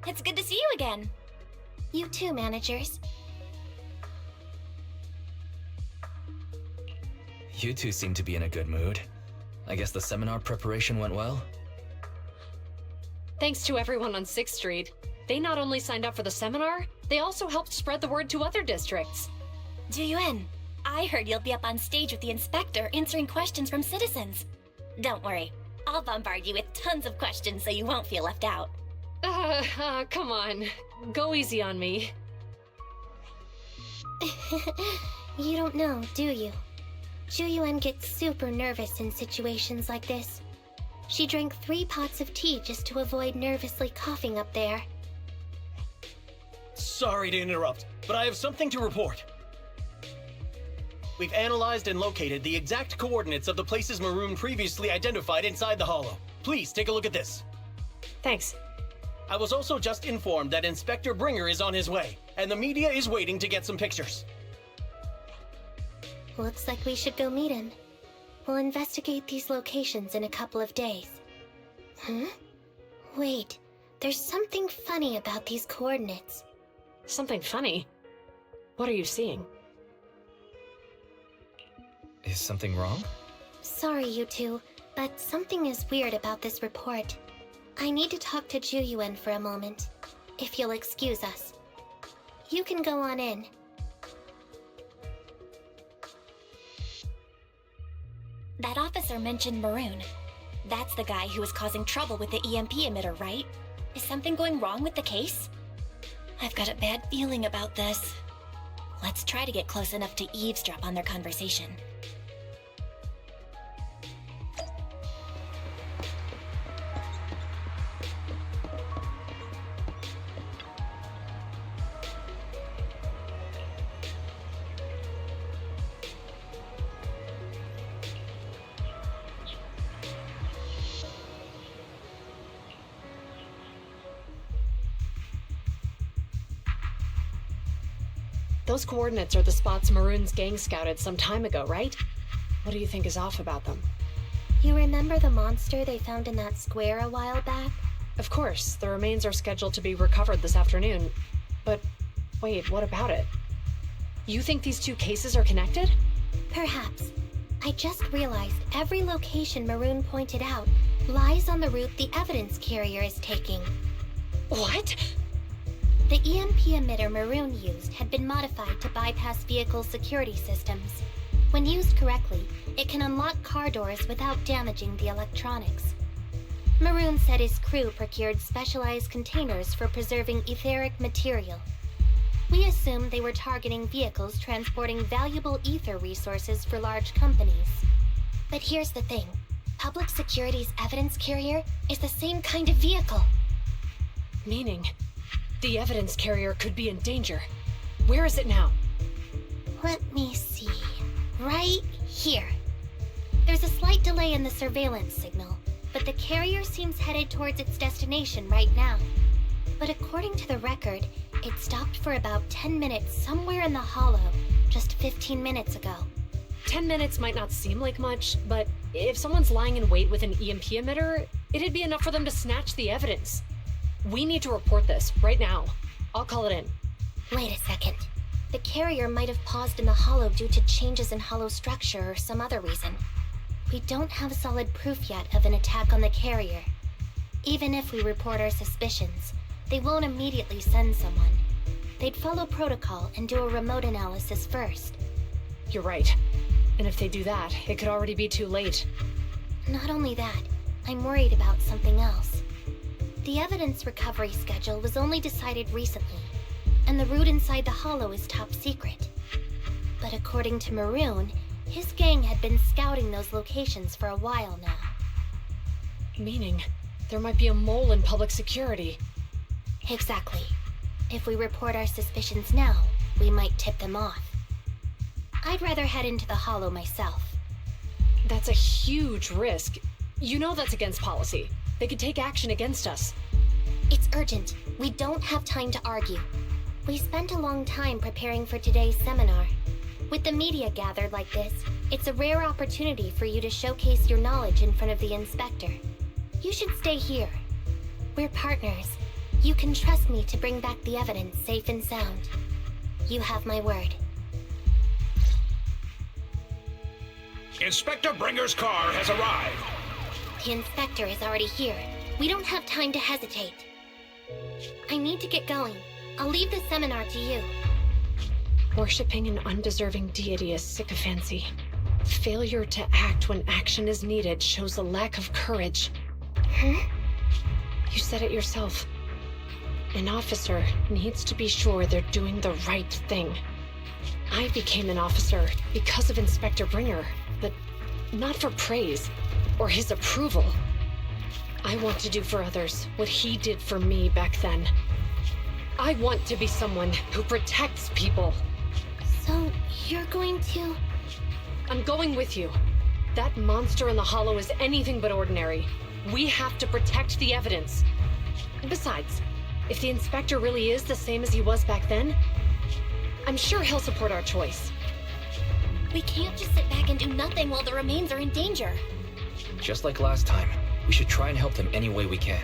It's good to see you again. You too, managers. You two seem to be in a good mood. I guess the seminar preparation went well? Thanks to everyone on 6th Street. They not only signed up for the seminar, they also helped spread the word to other districts. Juyuan, I heard you'll be up on stage with the inspector answering questions from citizens. Don't worry, I'll bombard you with tons of questions so you won't feel left out. Come on. Go easy on me. You don't know, do you? Juyuan gets super nervous in situations like this. She drank 3 pots of tea just to avoid nervously coughing up there. Sorry to interrupt, but I have something to report. We've analyzed and located the exact coordinates of the places Maroon previously identified inside the Hollow. Please take a look at this. Thanks. I was also just informed that Inspector Bringer is on his way, and the media is waiting to get some pictures. Looks like we should go meet him. We'll investigate these locations in a couple of days. Huh? Wait, there's something funny about these coordinates. Something funny? What are you seeing? Is something wrong? Sorry, you two, but something is weird about this report. I need to talk to Juyuan for a moment, if you'll excuse us. You can go on in. That officer mentioned Maroon. That's the guy who was causing trouble with the EMP emitter, right? Is something going wrong with the case? I've got a bad feeling about this. Let's try to get close enough to eavesdrop on their conversation. Those coordinates are the spots Maroon's gang scouted some time ago, right? What do you think is off about them? You remember the monster they found in that square a while back? Of course, the remains are scheduled to be recovered this afternoon. But wait, what about it? You think these two cases are connected? Perhaps. I just realized every location Maroon pointed out lies on the route the evidence carrier is taking. What? The EMP emitter Maroon used had been modified to bypass vehicle security systems. When used correctly, it can unlock car doors without damaging the electronics. Maroon said his crew procured specialized containers for preserving etheric material. We assumed they were targeting vehicles transporting valuable ether resources for large companies. But here's the thing. Public Security's evidence carrier is the same kind of vehicle. Meaning, the evidence carrier could be in danger. Where is it now? Let me see. Right here. There's a slight delay in the surveillance signal, but the carrier seems headed towards its destination right now. But according to the record, it stopped for about 10 minutes somewhere in the Hollow, just 15 minutes ago. 10 minutes might not seem like much, but if someone's lying in wait with an EMP emitter, it'd be enough for them to snatch the evidence. We need to report this, right now. I'll call it in. Wait a second. The carrier might have paused in the Hollow due to changes in Hollow structure or some other reason. We don't have solid proof yet of an attack on the carrier. Even if we report our suspicions, they won't immediately send someone. They'd follow protocol and do a remote analysis first. You're right. And if they do that, it could already be too late. Not only that, I'm worried about something else. The evidence recovery schedule was only decided recently, and the route inside the Hollow is top secret. But according to Maroon, his gang had been scouting those locations for a while now. Meaning, there might be a mole in public security. Exactly. If we report our suspicions now, we might tip them off. I'd rather head into the Hollow myself. That's a huge risk. You know that's against policy. They could take action against us. It's urgent. We don't have time to argue. We spent a long time preparing for today's seminar. With the media gathered like this, it's a rare opportunity for you to showcase your knowledge in front of the inspector. You should stay here. We're partners. You can trust me to bring back the evidence safe and sound. You have my word. Inspector Bringer's car has arrived. The inspector is already here. We don't have time to hesitate. I need to get going. I'll leave the seminar to you. Worshipping an undeserving deity is sycophancy. Failure to act when action is needed shows a lack of courage. Huh? You said it yourself. An officer needs to be sure they're doing the right thing. I became an officer because of Inspector Bringer, but not for praise or his approval. I want to do for others what he did for me back then. I want to be someone who protects people. So, you're going to... I'm going with you. That monster in the hollow is anything but ordinary. We have to protect the evidence. Besides, if the inspector really is the same as he was back then, I'm sure he'll support our choice. We can't just sit back and do nothing while the remains are in danger. Just like last time, we should try and help them any way we can.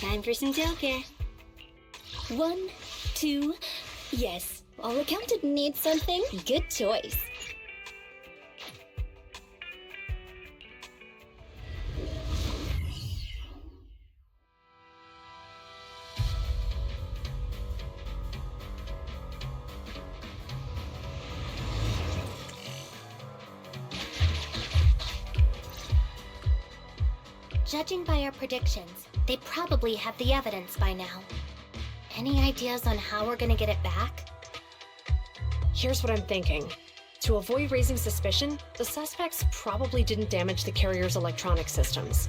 Time for some self-care. 1, 2, yes. All accounted need something. Good choice. Judging by our predictions, they probably have the evidence by now. Any ideas on how we're gonna get it back? Here's what I'm thinking. To avoid raising suspicion, the suspects probably didn't damage the carrier's electronic systems.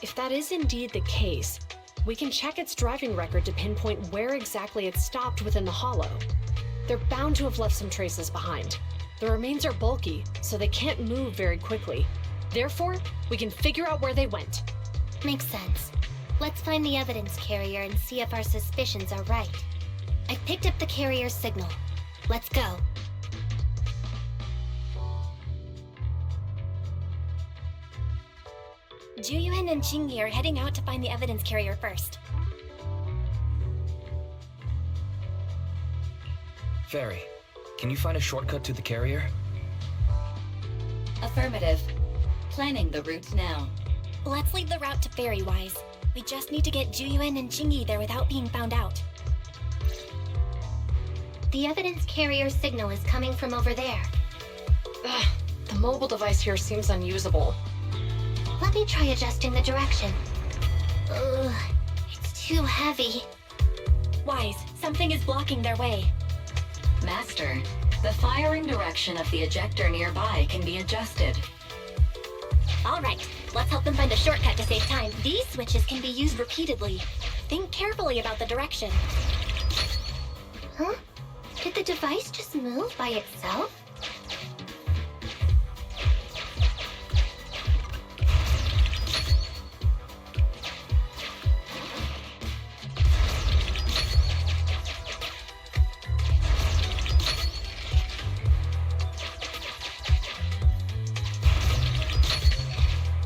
If that is indeed the case, we can check its driving record to pinpoint where exactly it stopped within the hollow. They're bound to have left some traces behind. The remains are bulky, so they can't move very quickly. Therefore, we can figure out where they went. Makes sense. Let's find the evidence carrier and see if our suspicions are right. I picked up the carrier's signal. Let's go. Juyuan and Qingyi are heading out to find the evidence carrier first. Fairy, can you find a shortcut to the carrier? Affirmative. Planning the route now. Let's leave the route to Fairy-wise. We just need to get Juyuan and Qingyi there without being found out. The evidence carrier signal is coming from over there. Ugh, the mobile device here seems unusable. Let me try adjusting the direction. Ugh, it's too heavy. Wise, something is blocking their way. Master, the firing direction of the ejector nearby can be adjusted. All right, let's help them find a shortcut to save time. These switches can be used repeatedly. Think carefully about the direction. Huh? Did the device just move by itself?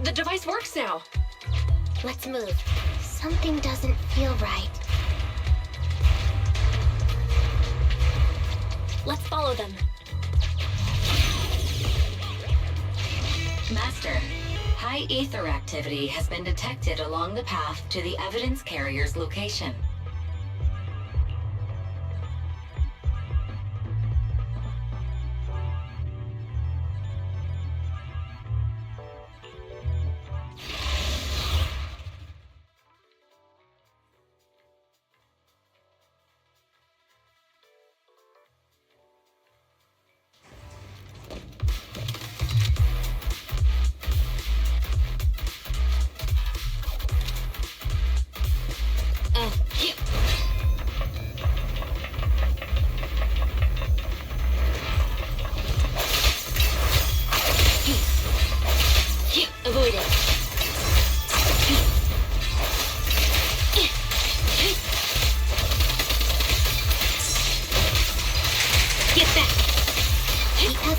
The device works now. Let's move. Something doesn't feel right. Let's follow them. Master, high ether activity has been detected along the path to the evidence carrier's location.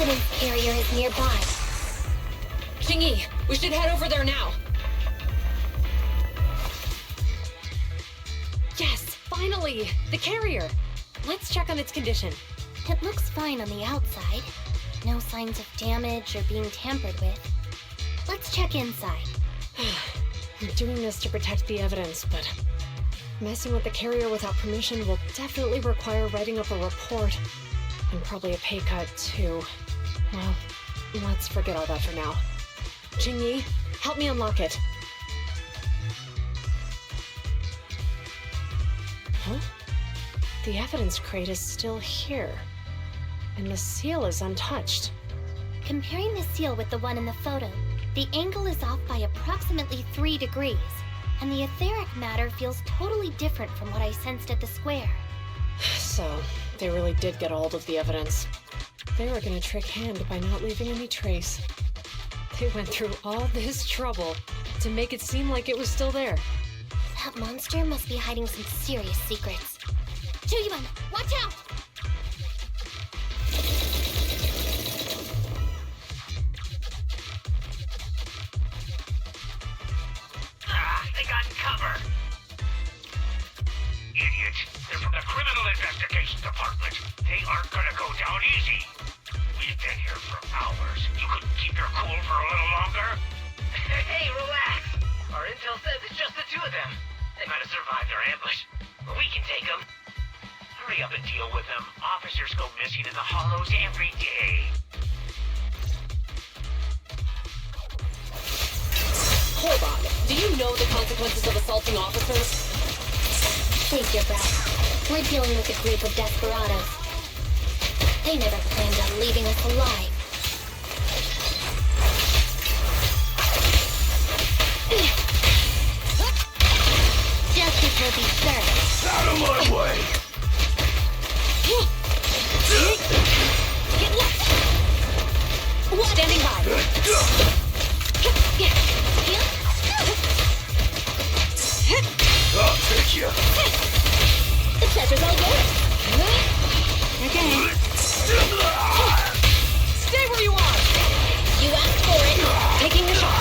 evidence carrier is nearby. Jingyi, we should head over there now. Yes, finally! The carrier! Let's check on its condition. It looks fine on the outside. No signs of damage or being tampered with. Let's check inside. I'm doing this to protect the evidence, but messing with the carrier without permission will definitely require writing up a report. And probably a pay cut, too. Well, let's forget all that for now. Jingyi, help me unlock it. Huh? The evidence crate is still here. And the seal is untouched. Comparing the seal with the one in the photo, the angle is off by approximately 3 degrees, and the etheric matter feels totally different from what I sensed at the square. So, they really did get a hold of the evidence. They were gonna trick Hand by not leaving any trace. They went through all this trouble to make it seem like it was still there. That monster must be hiding some serious secrets. Juyuan, watch out! They got cover. Idiots. They're from the Criminal Investigation Department. They aren't gonna go down easy. We've been here for hours. You couldn't keep your cool for a little longer? Hey, relax. Our intel says it's just the two of them. They might have survived our ambush, but we can take them. Hurry up and deal with them. Officers go missing in the hollows every day. Hold on. Do you know the consequences of assaulting officers? Save your breath. We're dealing with a group of desperados. They never planned on leaving us alive. Justice will be served. Out of my way! Get left! Standing by. I'll take you. The pleasure's all yours. Okay. Stay where you are! You asked for it. Taking the shot.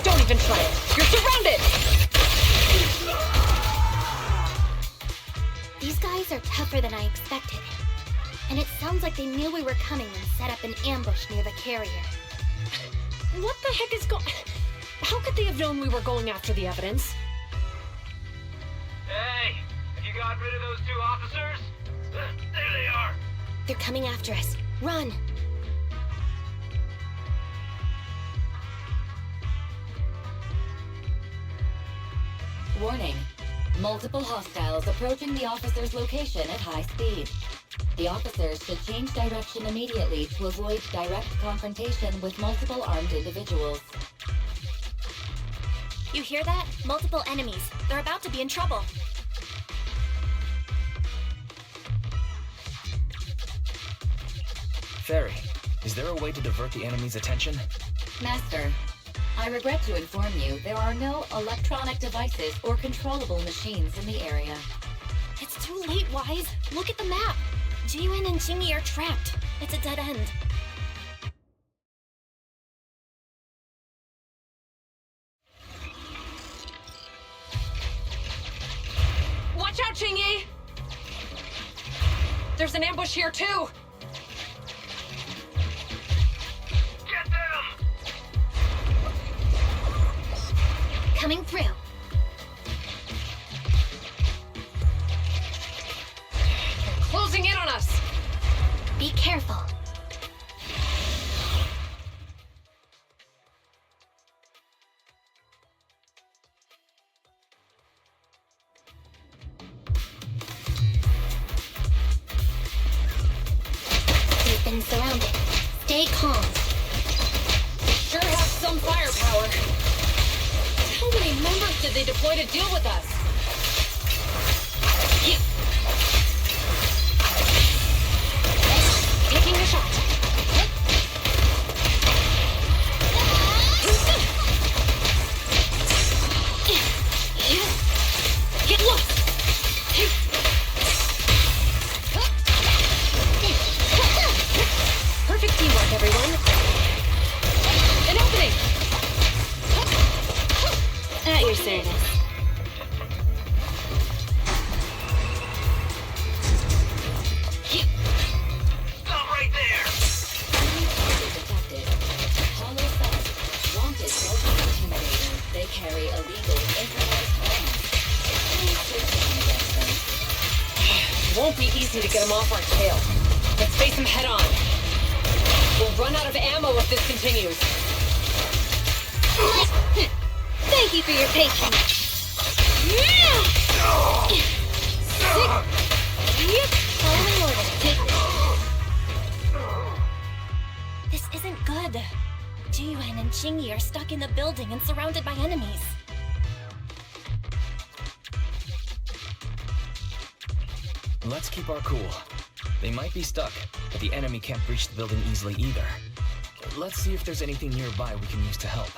Don't even try it. You're surrounded! These guys are tougher than I expected. And it sounds like they knew we were coming and set up an ambush near the carrier. What the heck is going... How could they have known we were going after the evidence? Hey, have you got rid of those two officers? There they are. They're coming after us. Run! Warning. Multiple hostiles approaching the officer's location at high speed. The officers should change direction immediately to avoid direct confrontation with multiple armed individuals. You hear that? Multiple enemies. They're about to be in trouble. Fairy, is there a way to divert the enemy's attention? Master, I regret to inform you there are no electronic devices or controllable machines in the area. It's too late, Wise. Look at the map. Jiwin and Jingyi are trapped. It's a dead end. Watch out, Jingyi! There's an ambush here, too! Get them! Coming through. They're closing in on us! Be careful. We've been surrounded. Stay calm. Sure have some firepower. How many members did they deploy to deal with us? Taking a shot. Get lost! Won't be easy to get him off our tail. Let's face him head on. We'll run out of ammo if this continues. Thank you for your patience. Following orders. This isn't good. Jiyuan and Qingyi are stuck in the building and surrounded by enemies. Let's keep our cool. They might be stuck, but the enemy can't breach the building easily either. Let's see if there's anything nearby we can use to help.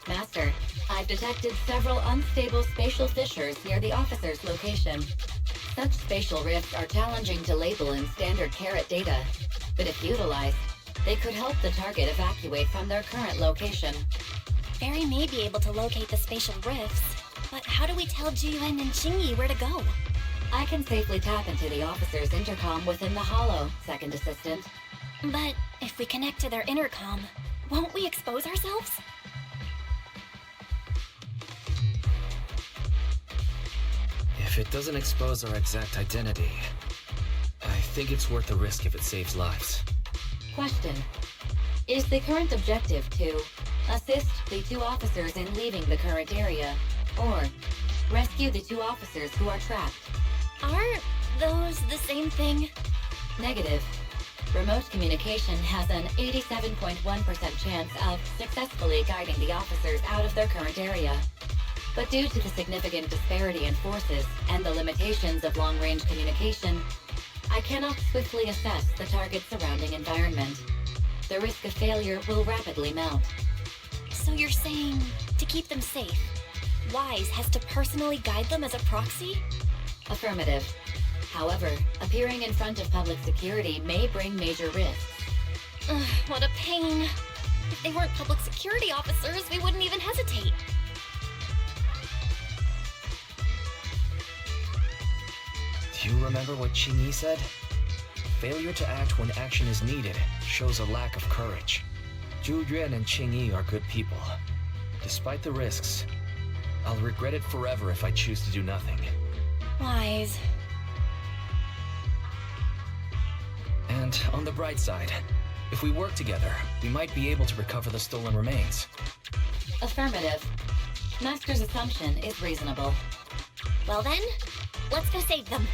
Master, I've detected several unstable spatial fissures near the officer's location. Such spatial rifts are challenging to label in standard carrot data, but if utilized, they could help the target evacuate from their current location. Barry may be able to locate the spatial rifts, but how do we tell Jiyuan and Qingyi where to go? I can safely tap into the officer's intercom within the hollow, Second Assistant. But if we connect to their intercom, won't we expose ourselves? If it doesn't expose our exact identity, I think it's worth the risk if it saves lives. Question. Is the current objective to assist the 2 officers in leaving the current area, or rescue the 2 officers who are trapped? Aren't those the same thing? Negative. Remote communication has an 87.1% chance of successfully guiding the officers out of their current area. But due to the significant disparity in forces and the limitations of long-range communication, I cannot swiftly assess the target's surrounding environment. The risk of failure will rapidly mount. So you're saying, to keep them safe, Wise has to personally guide them as a proxy? Affirmative. However, appearing in front of public security may bring major risks. Ugh, what a pain. If they weren't public security officers, we wouldn't even hesitate. Do you remember what Qingyi said? Failure to act when action is needed shows a lack of courage. Zhu Yuan and Qingyi are good people. Despite the risks, I'll regret it forever if I choose to do nothing. Wise. And on the bright side, if we work together, we might be able to recover the stolen remains. Affirmative. Master's assumption is reasonable. Well then, let's go save them.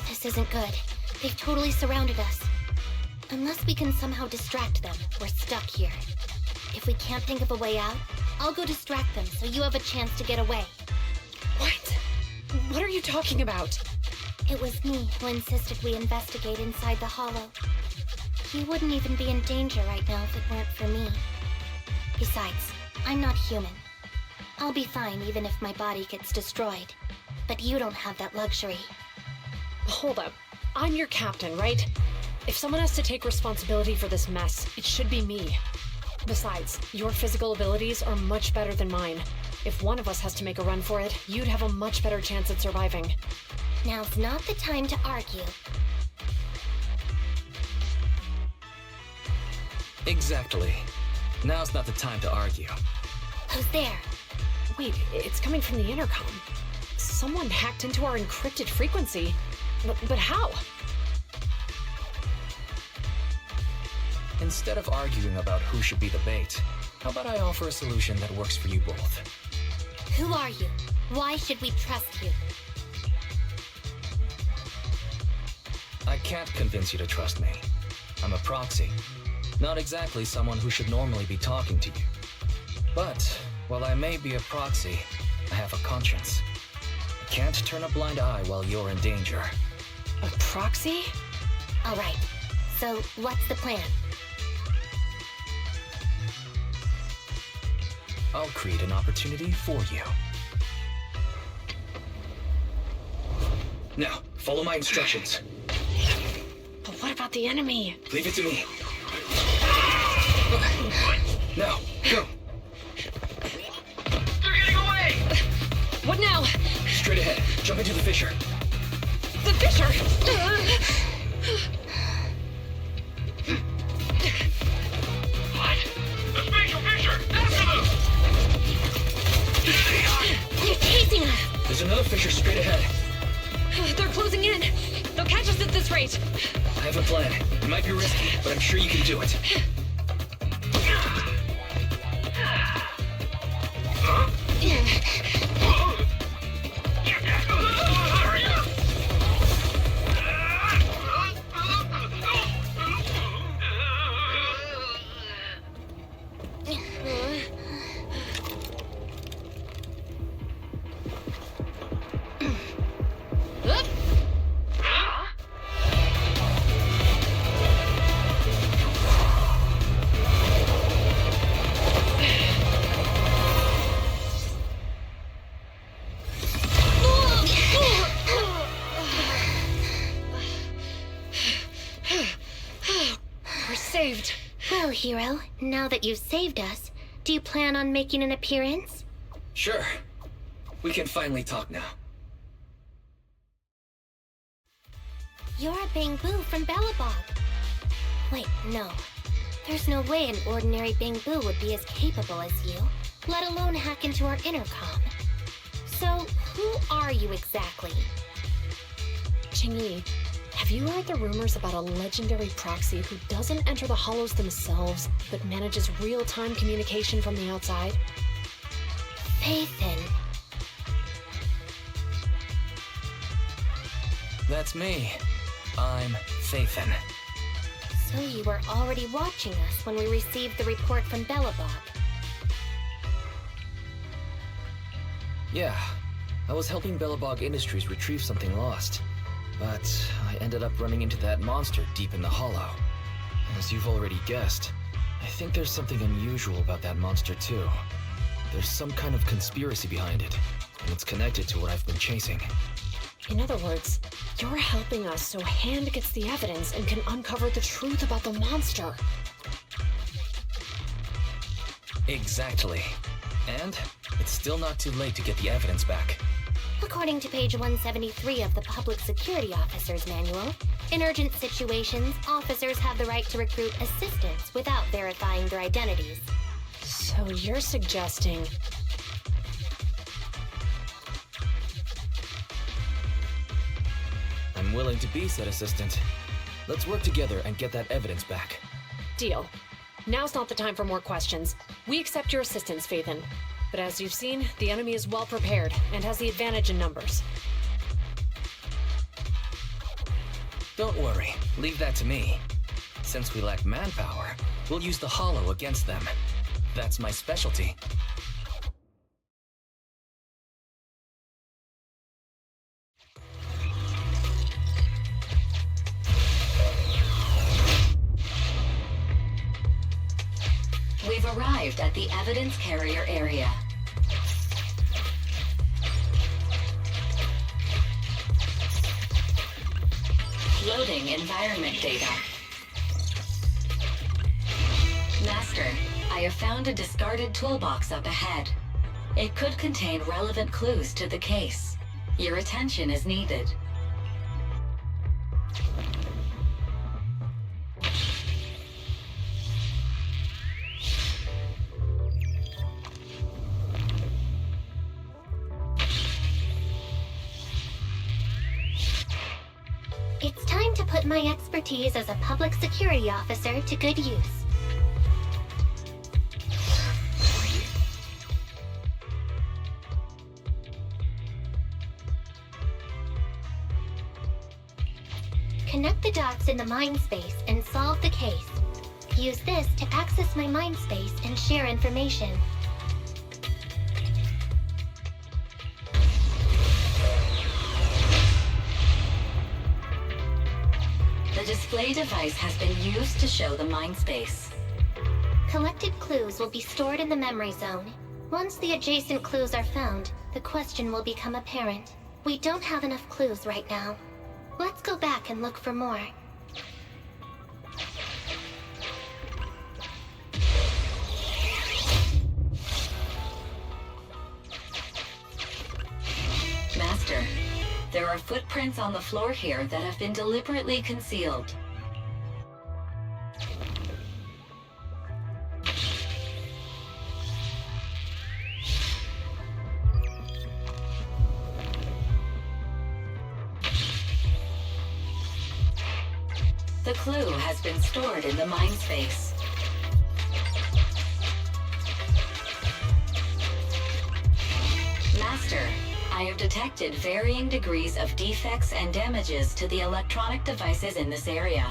This isn't good. They've totally surrounded us. Unless we can somehow distract them, we're stuck here. If we can't think of a way out, I'll go distract them so you have a chance to get away. What? What are you talking about? It was me who insisted we investigate inside the hollow. You wouldn't even be in danger right now if it weren't for me. Besides, I'm not human. I'll be fine even if my body gets destroyed. But you don't have that luxury. Hold up. I'm your captain, right? If someone has to take responsibility for this mess, it should be me. Besides, your physical abilities are much better than mine. If one of us has to make a run for it, you'd have a much better chance at surviving. Now's not the time to argue. Exactly. Now's not the time to argue. Who's there? Wait, it's coming from the intercom. Someone hacked into our encrypted frequency. But how? Instead of arguing about who should be the bait, how about I offer a solution that works for you both? Who are you? Why should we trust you? I can't convince you to trust me. I'm a proxy. Not exactly someone who should normally be talking to you. But, while I may be a proxy, I have a conscience. I can't turn a blind eye while you're in danger. A proxy? All right. So, what's the plan? I'll create an opportunity for you. Now, follow my instructions. But what about the enemy? Leave it to me. Now, go. They're getting away! What now? Straight ahead. Jump into the fissure. The fissure! What? The spatial fissure! After them! There's another fissure straight ahead. They're closing in. They'll catch us at this rate. I have a plan. It might be risky, but I'm sure you can do it. Saved. Well, hero, now that you've saved us, do you plan on making an appearance? Sure. We can finally talk now. You're a Bangbu from Belobog. Wait, no. There's no way an ordinary Bangbu would be as capable as you, let alone hack into our intercom. So, who are you exactly? Qingyi, have you heard the rumors about a legendary proxy who doesn't enter the hollows themselves, but manages real-time communication from the outside? Phaethon. That's me. I'm Phaethon. So you were already watching us when we received the report from Belobog. Yeah. I was helping Belobog Industries retrieve something lost. But I ended up running into that monster deep in the hollow. As you've already guessed, I think there's something unusual about that monster too. There's some kind of conspiracy behind it, and it's connected to what I've been chasing. In other words, you're helping us so Hand gets the evidence and can uncover the truth about the monster. Exactly. And it's still not too late to get the evidence back. According to page 173 of the Public Security Officer's Manual, in urgent situations, officers have the right to recruit assistants without verifying their identities. So you're suggesting... I'm willing to be said assistant. Let's work together and get that evidence back. Deal. Now's not the time for more questions. We accept your assistance, Phaethon. But as you've seen, the enemy is well prepared and has the advantage in numbers. Don't worry, leave that to me. Since we lack manpower, we'll use the hollow against them. That's my specialty. We've arrived at the evidence carrier area. Loading environment data. Master, I have found a discarded toolbox up ahead. It could contain relevant clues to the case. Your attention is needed. It's time to put my expertise as a public security officer to good use. Connect the dots in the mind space and solve the case. Use this to access my mind space and share information. The display device has been used to show the mind space. Collected clues will be stored in the memory zone. Once the adjacent clues are found, the question will become apparent. We don't have enough clues right now. Let's go back and look for more. Master, there are footprints on the floor here that have been deliberately concealed. The clue has been stored in the mind space. Master, I have detected varying degrees of defects and damages to the electronic devices in this area.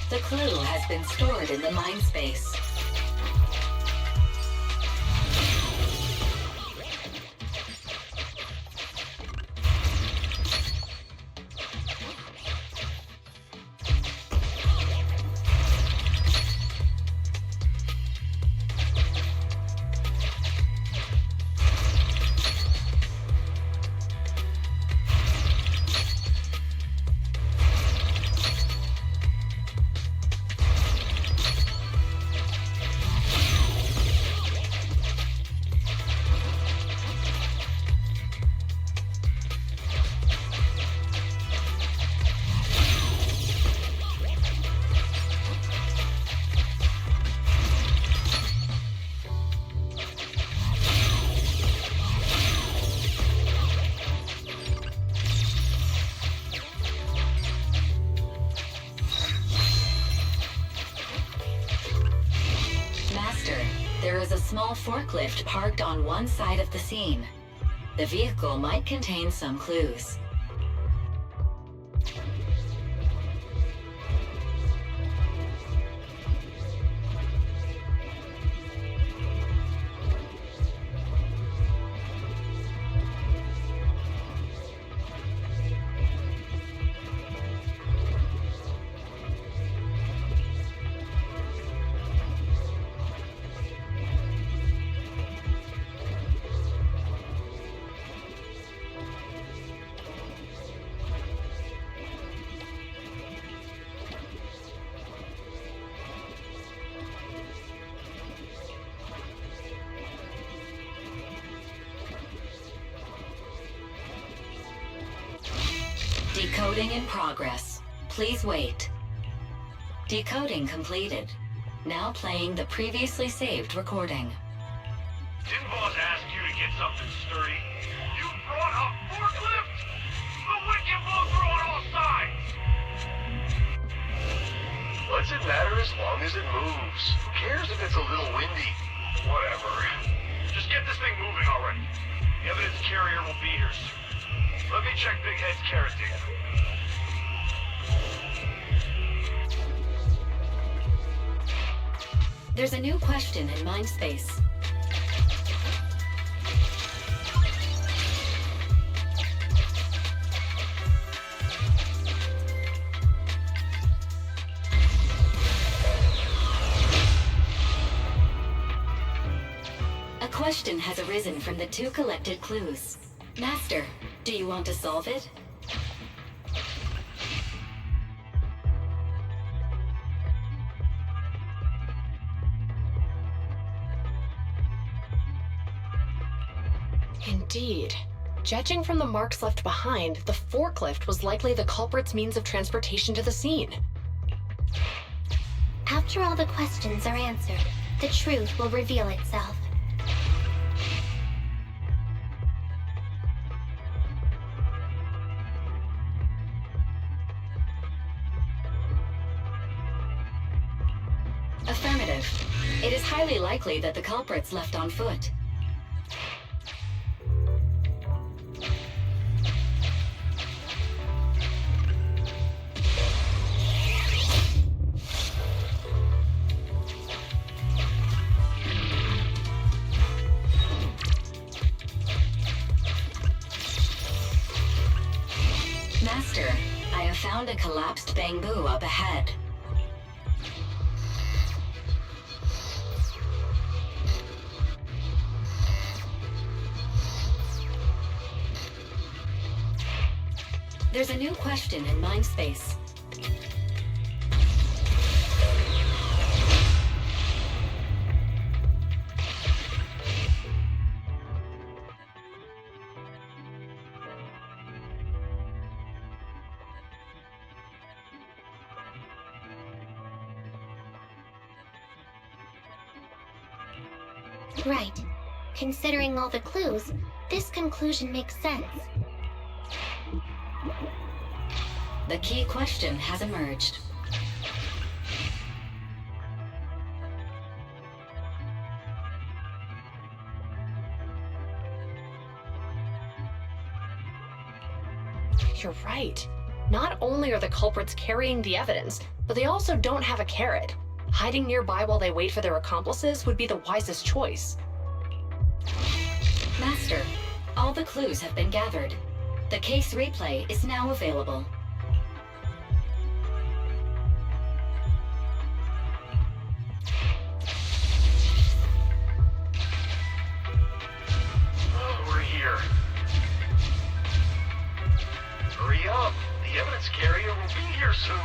The clue has been stored in the mind space. There is a small forklift parked on one side of the scene. The vehicle might contain some clues. Decoding in progress. Please wait. Decoding completed. Now playing the previously saved recording. Didn't boss ask you to get something sturdy? You brought a forklift? The wind can blow through on all sides! What's it matter as long as it moves? Who cares if it's a little windy? Whatever. Just get this thing moving already. The evidence carrier will be here soon. Let me check Big Head's carrot data. There's a new question in Mindspace. A question has arisen from the two collected clues. Master, do you want to solve it? Indeed. Judging from the marks left behind, the forklift was likely the culprit's means of transportation to the scene. After all the questions are answered, the truth will reveal itself. Affirmative. It is highly likely that the culprit's left on foot. Master, I have found a collapsed bamboo up ahead. There's a new question in Mindspace. Right. Considering all the clues, this conclusion makes sense. The key question has emerged. You're right. Not only are the culprits carrying the evidence, but they also don't have a carrot. Hiding nearby while they wait for their accomplices would be the wisest choice. Master, all the clues have been gathered. The case replay is now available. We're here. Hurry up! The evidence carrier will be here soon.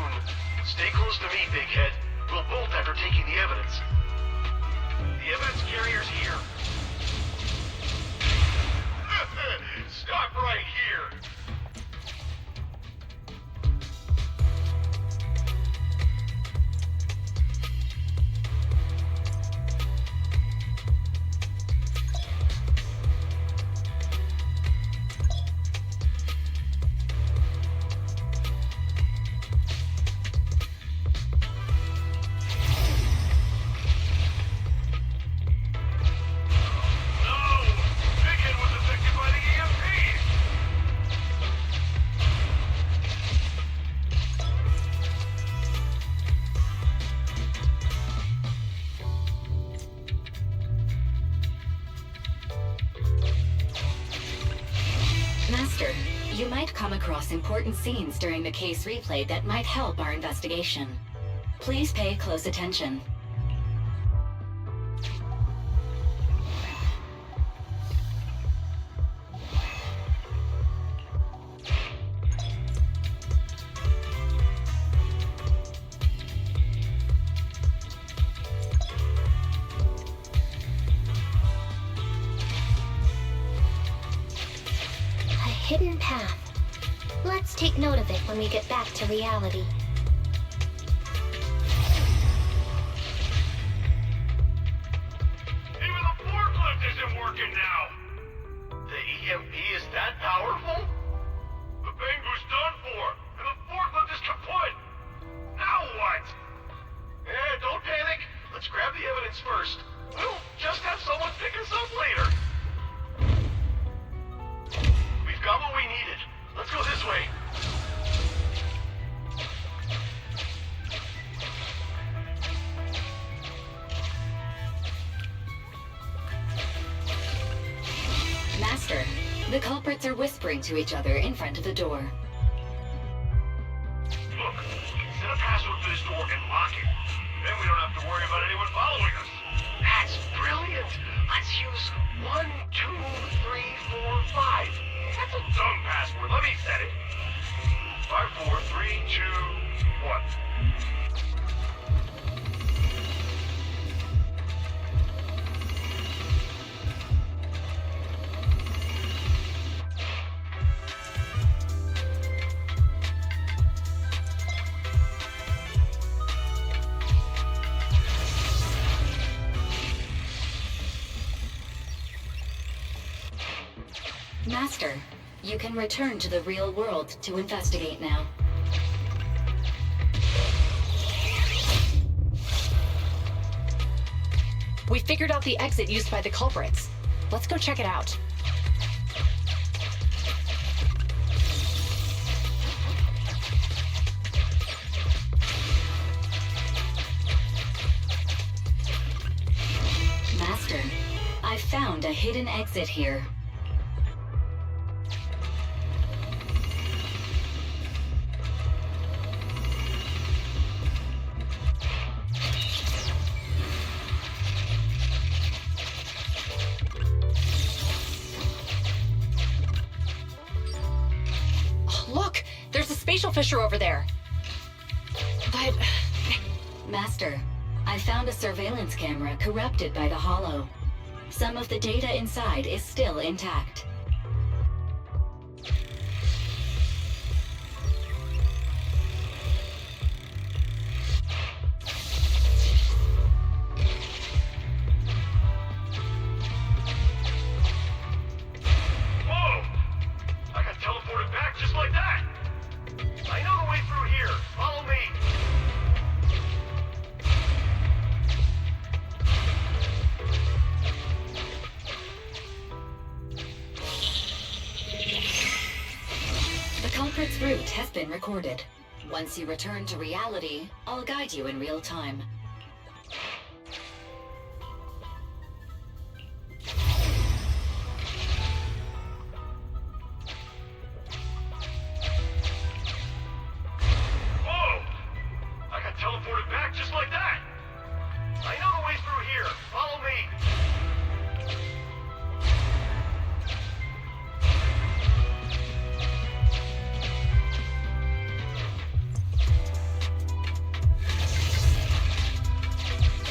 Stay close to me, Big Head. We'll bolt after taking the evidence. The evidence carrier's here. Stop right here! Master, you might come across important scenes during the case replay that might help our investigation. Please pay close attention. Hidden path. Let's take note of it when we get back to reality. Even the forklift isn't working now! The EMP is that powerful? The Bangu's done for, and the forklift is kaput! Now what? Don't panic. Let's grab the evidence first. We'll just have someone pick us up later. We've got what we needed. Let's go this way. Master, the culprits are whispering to each other in front of the door. Look, set a password for this door and lock it. Then we don't have to worry about anyone following us. That's brilliant. Let's use 1, 2, 3, 4, 5. That's a dumb password. Let me set it. 5, 4, 3, 2, 1. Master, you can return to the real world to investigate now. We figured out the exit used by the culprits. Let's go check it out. Master, I found a hidden exit here. Look! There's a spatial fissure over there. But... Master, I found a surveillance camera corrupted by the Hollow. Some of the data inside is still intact. just like that. I know the way through here. Follow me. The culprit's route has been recorded. Once you return to reality, I'll guide you in real time. Whoa! I got teleported back just like that. I know the way through here. Follow me.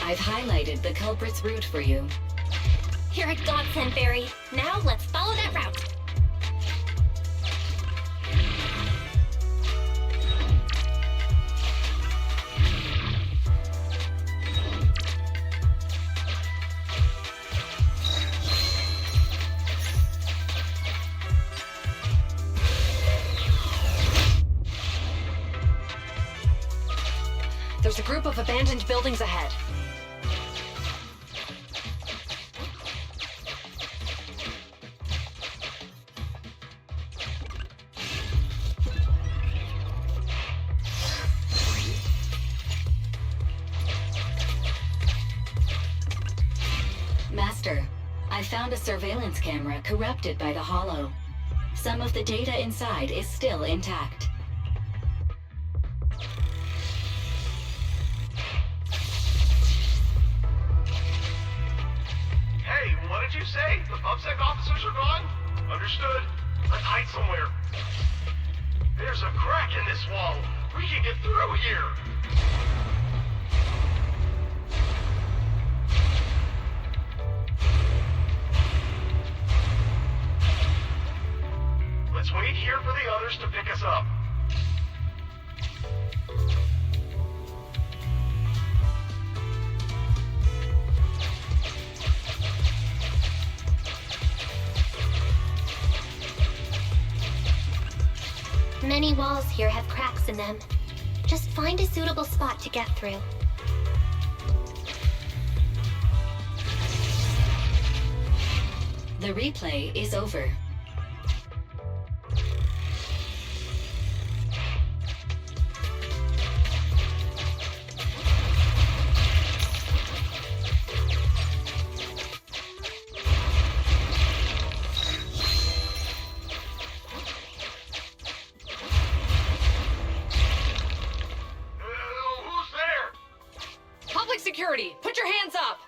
I've highlighted the culprit's route for you. You're a godsend, Barry. Now let's follow that route. There's a group of abandoned buildings ahead. Master, I found a surveillance camera corrupted by the Hollow. Some of the data inside is still intact. Hey, what did you say? The PubSec officers are gone? Understood. Let's hide somewhere. There's a crack in this wall. We can get through here. Let's wait here for the others to pick us up. Many walls here have cracks in them. Just find a suitable spot to get through. The replay is over. Who's there? Public security, put your hands up!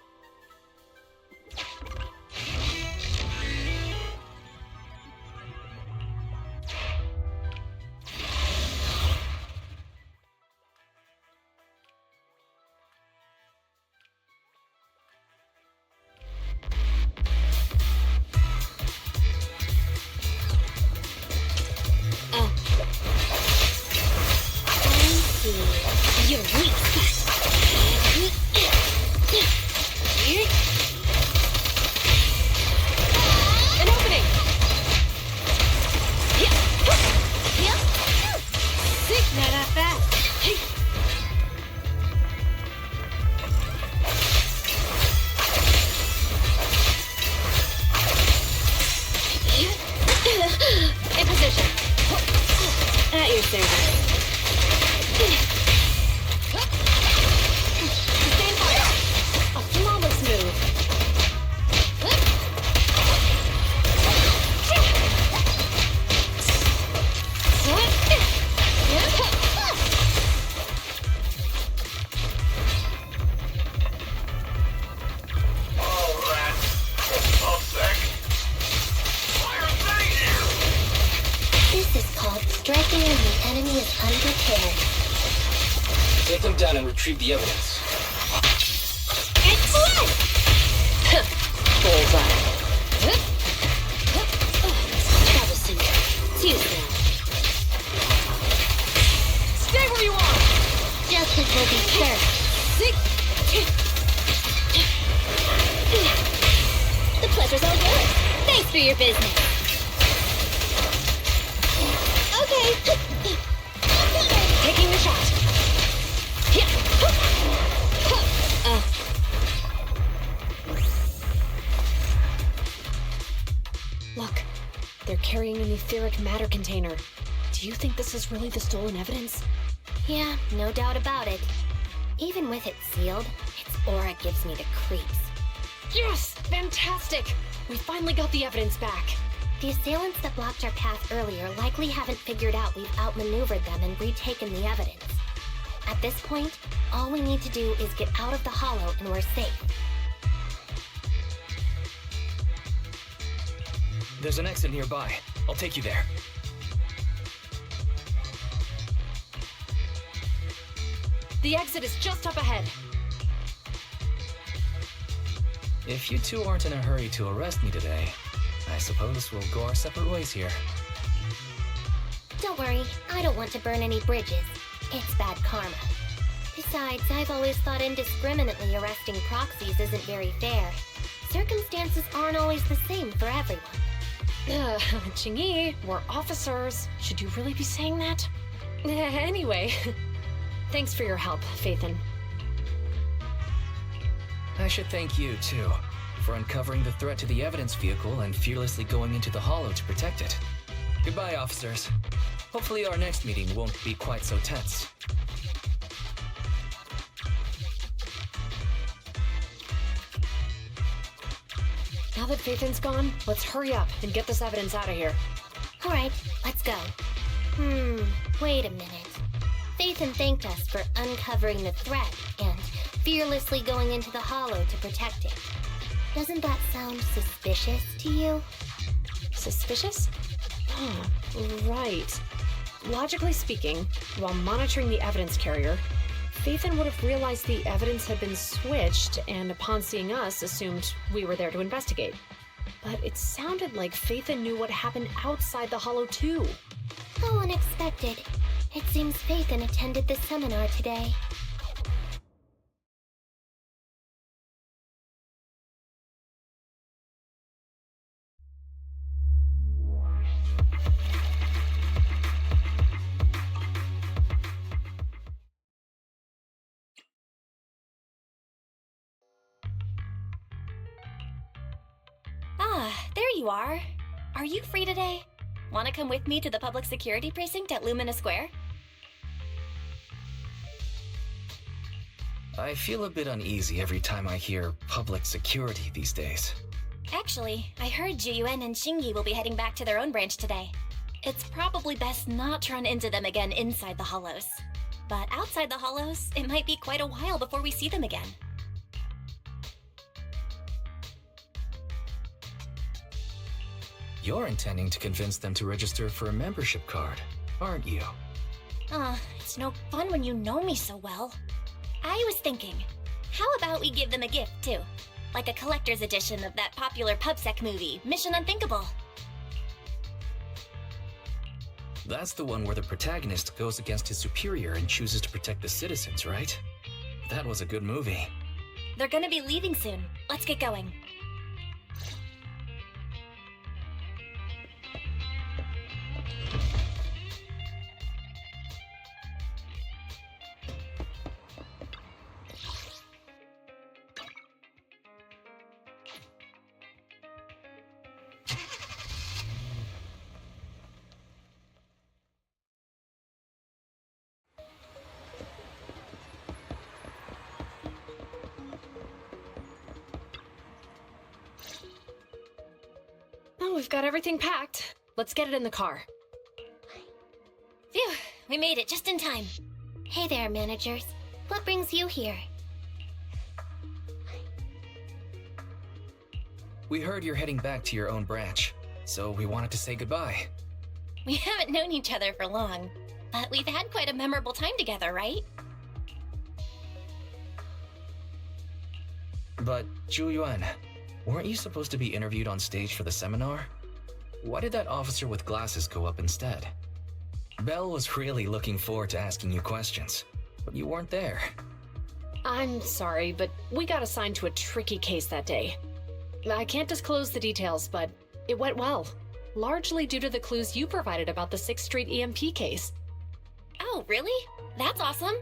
Your weak spot. Here. An opening! Sick, not that fast. In position. At your service. Stand fire. A flawless move. Oh, rats. PubSec. Why are they here? This is called striking when the enemy is unprepared. Take them down and retrieve the evidence. Excellent! Bullseye. Troublesome. Too soon. Stay where you are! Justice will be served. Sick. The pleasure's all yours. Thanks for your business. etheric matter container. Do you think this is really the stolen evidence? Yeah, no doubt about it. Even with it sealed, its aura gives me the creeps. Yes! Fantastic! We finally got the evidence back. The assailants that blocked our path earlier likely haven't figured out we've outmaneuvered them and retaken the evidence. At this point, all we need to do is get out of the hollow and we're safe. There's an exit nearby. I'll take you there. The exit is just up ahead. If you two aren't in a hurry to arrest me today, I suppose we'll go our separate ways here. Don't worry, I don't want to burn any bridges. It's bad karma. Besides, I've always thought indiscriminately arresting proxies isn't very fair. Circumstances aren't always the same for everyone. Qingyi, we're officers. Should you really be saying that? Anyway, thanks for your help, Phaethon. I should thank you, too, for uncovering the threat to the evidence vehicle and fearlessly going into the hollow to protect it. Goodbye, officers. Hopefully our next meeting won't be quite so tense. Now that Phaethon's gone, let's hurry up and get this evidence out of here. Alright, let's go. Wait a minute. Phaethon thanked us for uncovering the threat and fearlessly going into the hollow to protect it. Doesn't that sound suspicious to you? Suspicious? Oh, right. Logically speaking, while monitoring the evidence carrier, Phaethon would have realized the evidence had been switched and upon seeing us assumed we were there to investigate. But it sounded like Phaethon knew what happened outside the hollow too. How unexpected. It seems Phaethon attended the seminar today. There you are. Are you free today? Want to come with me to the public security precinct at Lumina Square? I feel a bit uneasy every time I hear public security these days. Actually, I heard Juyuan and Xingyi will be heading back to their own branch today. It's probably best not to run into them again inside the hollows. But outside the hollows, it might be quite a while before we see them again. You're intending to convince them to register for a membership card, aren't you? It's no fun when you know me so well. I was thinking, how about we give them a gift, too? Like a collector's edition of that popular PubSec movie, Mission Unthinkable. That's the one where the protagonist goes against his superior and chooses to protect the citizens, right? That was a good movie. They're gonna be leaving soon. Let's get going. Oh, we've got everything packed. Let's get it in the car. Phew, we made it just in time. Hey there, managers. What brings you here? We heard you're heading back to your own branch, so we wanted to say goodbye. We haven't known each other for long, but we've had quite a memorable time together, right? But, Zhu weren't you supposed to be interviewed on stage for the seminar? Why did that officer with glasses go up instead? Belle was really looking forward to asking you questions, but you weren't there. I'm sorry, but we got assigned to a tricky case that day. I can't disclose the details, but it went well. Largely due to the clues you provided about the 6th Street EMP case. Oh, really? That's awesome.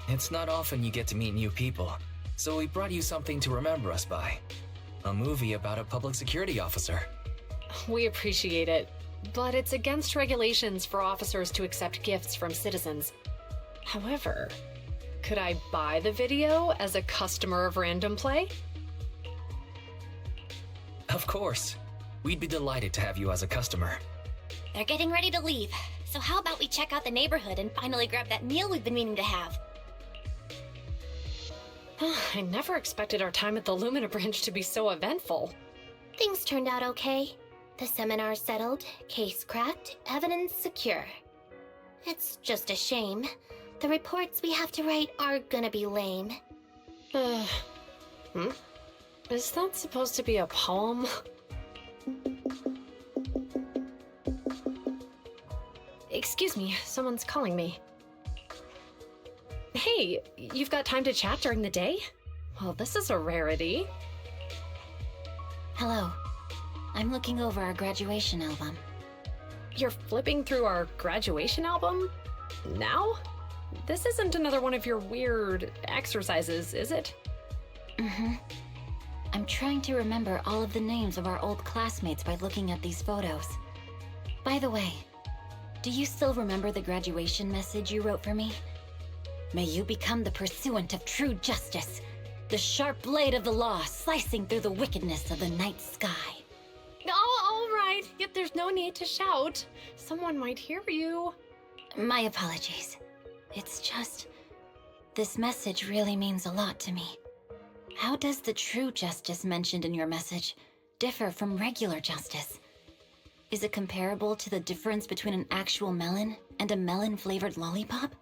It's not often you get to meet new people, so we brought you something to remember us by. A movie about a public security officer. We appreciate it, but it's against regulations for officers to accept gifts from citizens. However, could I buy the video as a customer of Random Play? Of course. We'd be delighted to have you as a customer. They're getting ready to leave, so how about we check out the neighborhood and finally grab that meal we've been meaning to have? I never expected our time at the Lumina Branch to be so eventful. Things turned out okay. The seminar settled, case cracked, evidence secure. It's just a shame. The reports we have to write are gonna be lame. Is that supposed to be a poem? Excuse me, someone's calling me. Hey, you've got time to chat during the day? Well, this is a rarity. Hello. I'm looking over our graduation album. You're flipping through our graduation album? Now? This isn't another one of your weird exercises, is it? Mm-hmm. I'm trying to remember all of the names of our old classmates by looking at these photos. By the way, do you still remember the graduation message you wrote for me? May you become the pursuant of true justice, the sharp blade of the law slicing through the wickedness of the night sky. Oh, all right. Yet there's no need to shout. Someone might hear you. My apologies. It's just... this message really means a lot to me. How does the true justice mentioned in your message differ from regular justice? Is it comparable to the difference between an actual melon and a melon-flavored lollipop?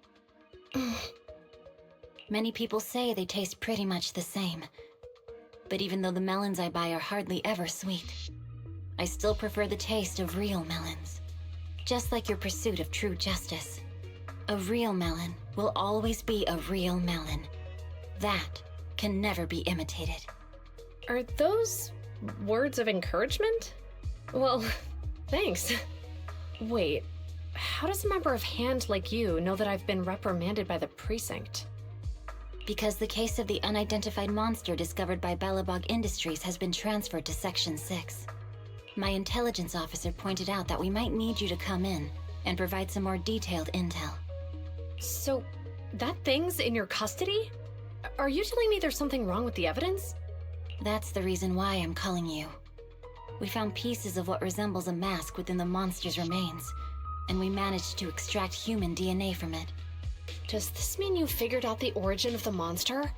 Many people say they taste pretty much the same. But even though the melons I buy are hardly ever sweet, I still prefer the taste of real melons. Just like your pursuit of true justice. A real melon will always be a real melon. That can never be imitated. Are those words of encouragement? Well, thanks. Wait, how does a member of Hand like you know that I've been reprimanded by the precinct? Because the case of the unidentified monster discovered by Balabog Industries has been transferred to Section 6. My intelligence officer pointed out that we might need you to come in and provide some more detailed intel. So, that thing's in your custody? Are you telling me there's something wrong with the evidence? That's the reason why I'm calling you. We found pieces of what resembles a mask within the monster's remains, and we managed to extract human DNA from it. Does this mean you figured out the origin of the monster?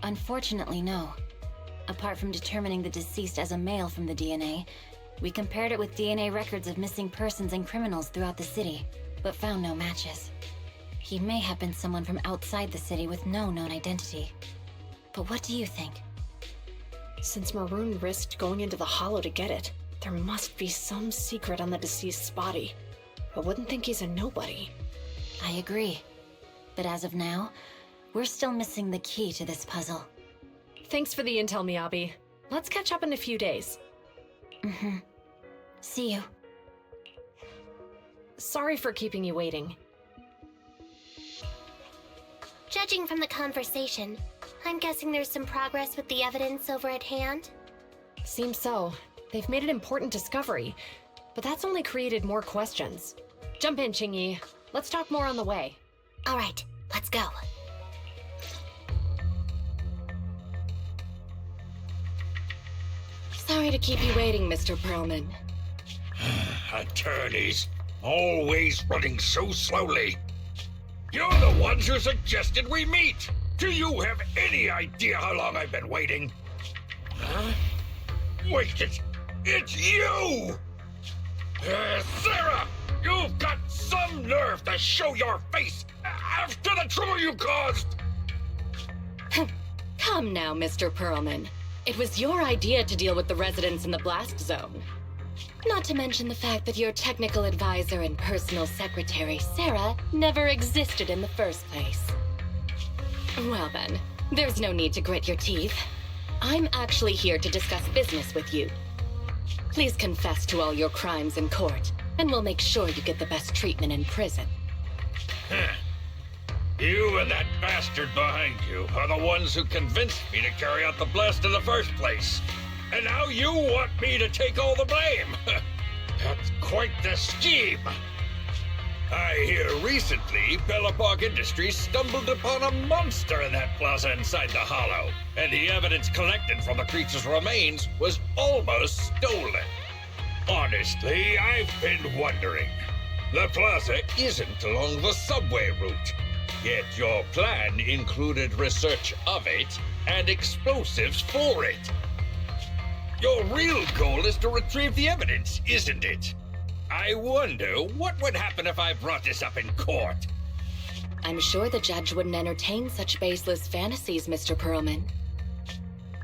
Unfortunately, no. Apart from determining the deceased as a male from the DNA, we compared it with DNA records of missing persons and criminals throughout the city, but found no matches. He may have been someone from outside the city with no known identity. But what do you think? Since Maroon risked going into the Hollow to get it, there must be some secret on the deceased's body. I wouldn't think he's a nobody. I agree. But as of now, we're still missing the key to this puzzle. Thanks for the intel, Miyabi. Let's catch up in a few days. Mm-hmm. See you. Sorry for keeping you waiting. Judging from the conversation, I'm guessing there's some progress with the evidence over at Hand? Seems so. They've made an important discovery, but that's only created more questions. Jump in, Qingyi. Let's talk more on the way. All right, let's go. Sorry to keep you waiting, Mr. Perlman. Attorneys, always running so slowly. You're the ones who suggested we meet. Do you have any idea how long I've been waiting? Huh? Wait, it's you! Sarah! You've got some nerve to show your face after the trouble you caused! Come now, Mr. Perlman. It was your idea to deal with the residents in the blast zone. Not to mention the fact that your technical advisor and personal secretary, Sarah, never existed in the first place. Well then, there's no need to grit your teeth. I'm actually here to discuss business with you. Please confess to all your crimes in court, and we'll make sure you get the best treatment in prison. You and that bastard behind you are the ones who convinced me to carry out the blast in the first place. And now you want me to take all the blame? That's quite the scheme. I hear recently Bellapog Industries stumbled upon a monster in that plaza inside the hollow, and the evidence collected from the creature's remains was almost stolen. Honestly, I've been wondering. The plaza isn't along the subway route, yet your plan included research of it and explosives for it. Your real goal is to retrieve the evidence, isn't it? I wonder what would happen if I brought this up in court. I'm sure the judge wouldn't entertain such baseless fantasies, Mr. Perlman.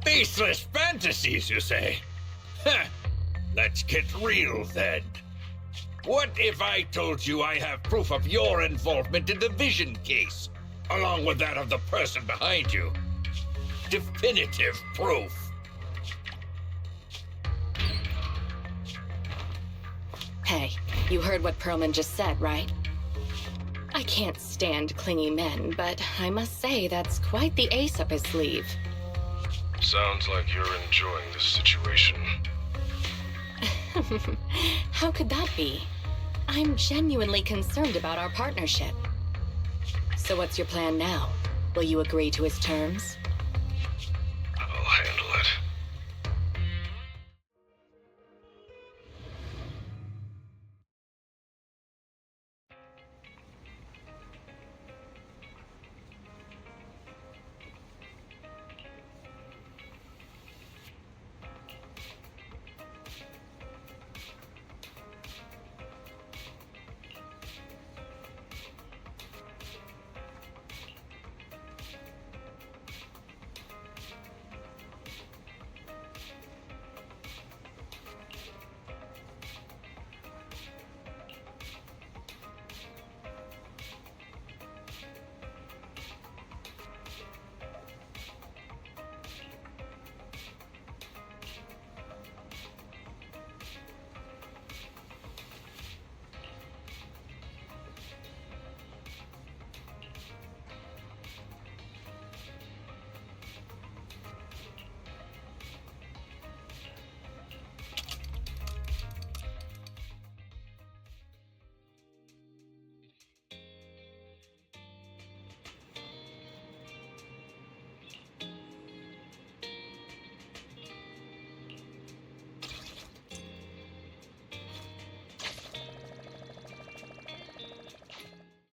Baseless fantasies, you say? Huh. Let's get real then. What if I told you I have proof of your involvement in the Vision case, along with that of the person behind you? Definitive proof. Hey, you heard what Perlman just said, right? I can't stand clingy men, but I must say that's quite the ace up his sleeve. Sounds like you're enjoying this situation. How could that be? I'm genuinely concerned about our partnership. So what's your plan now? Will you agree to his terms?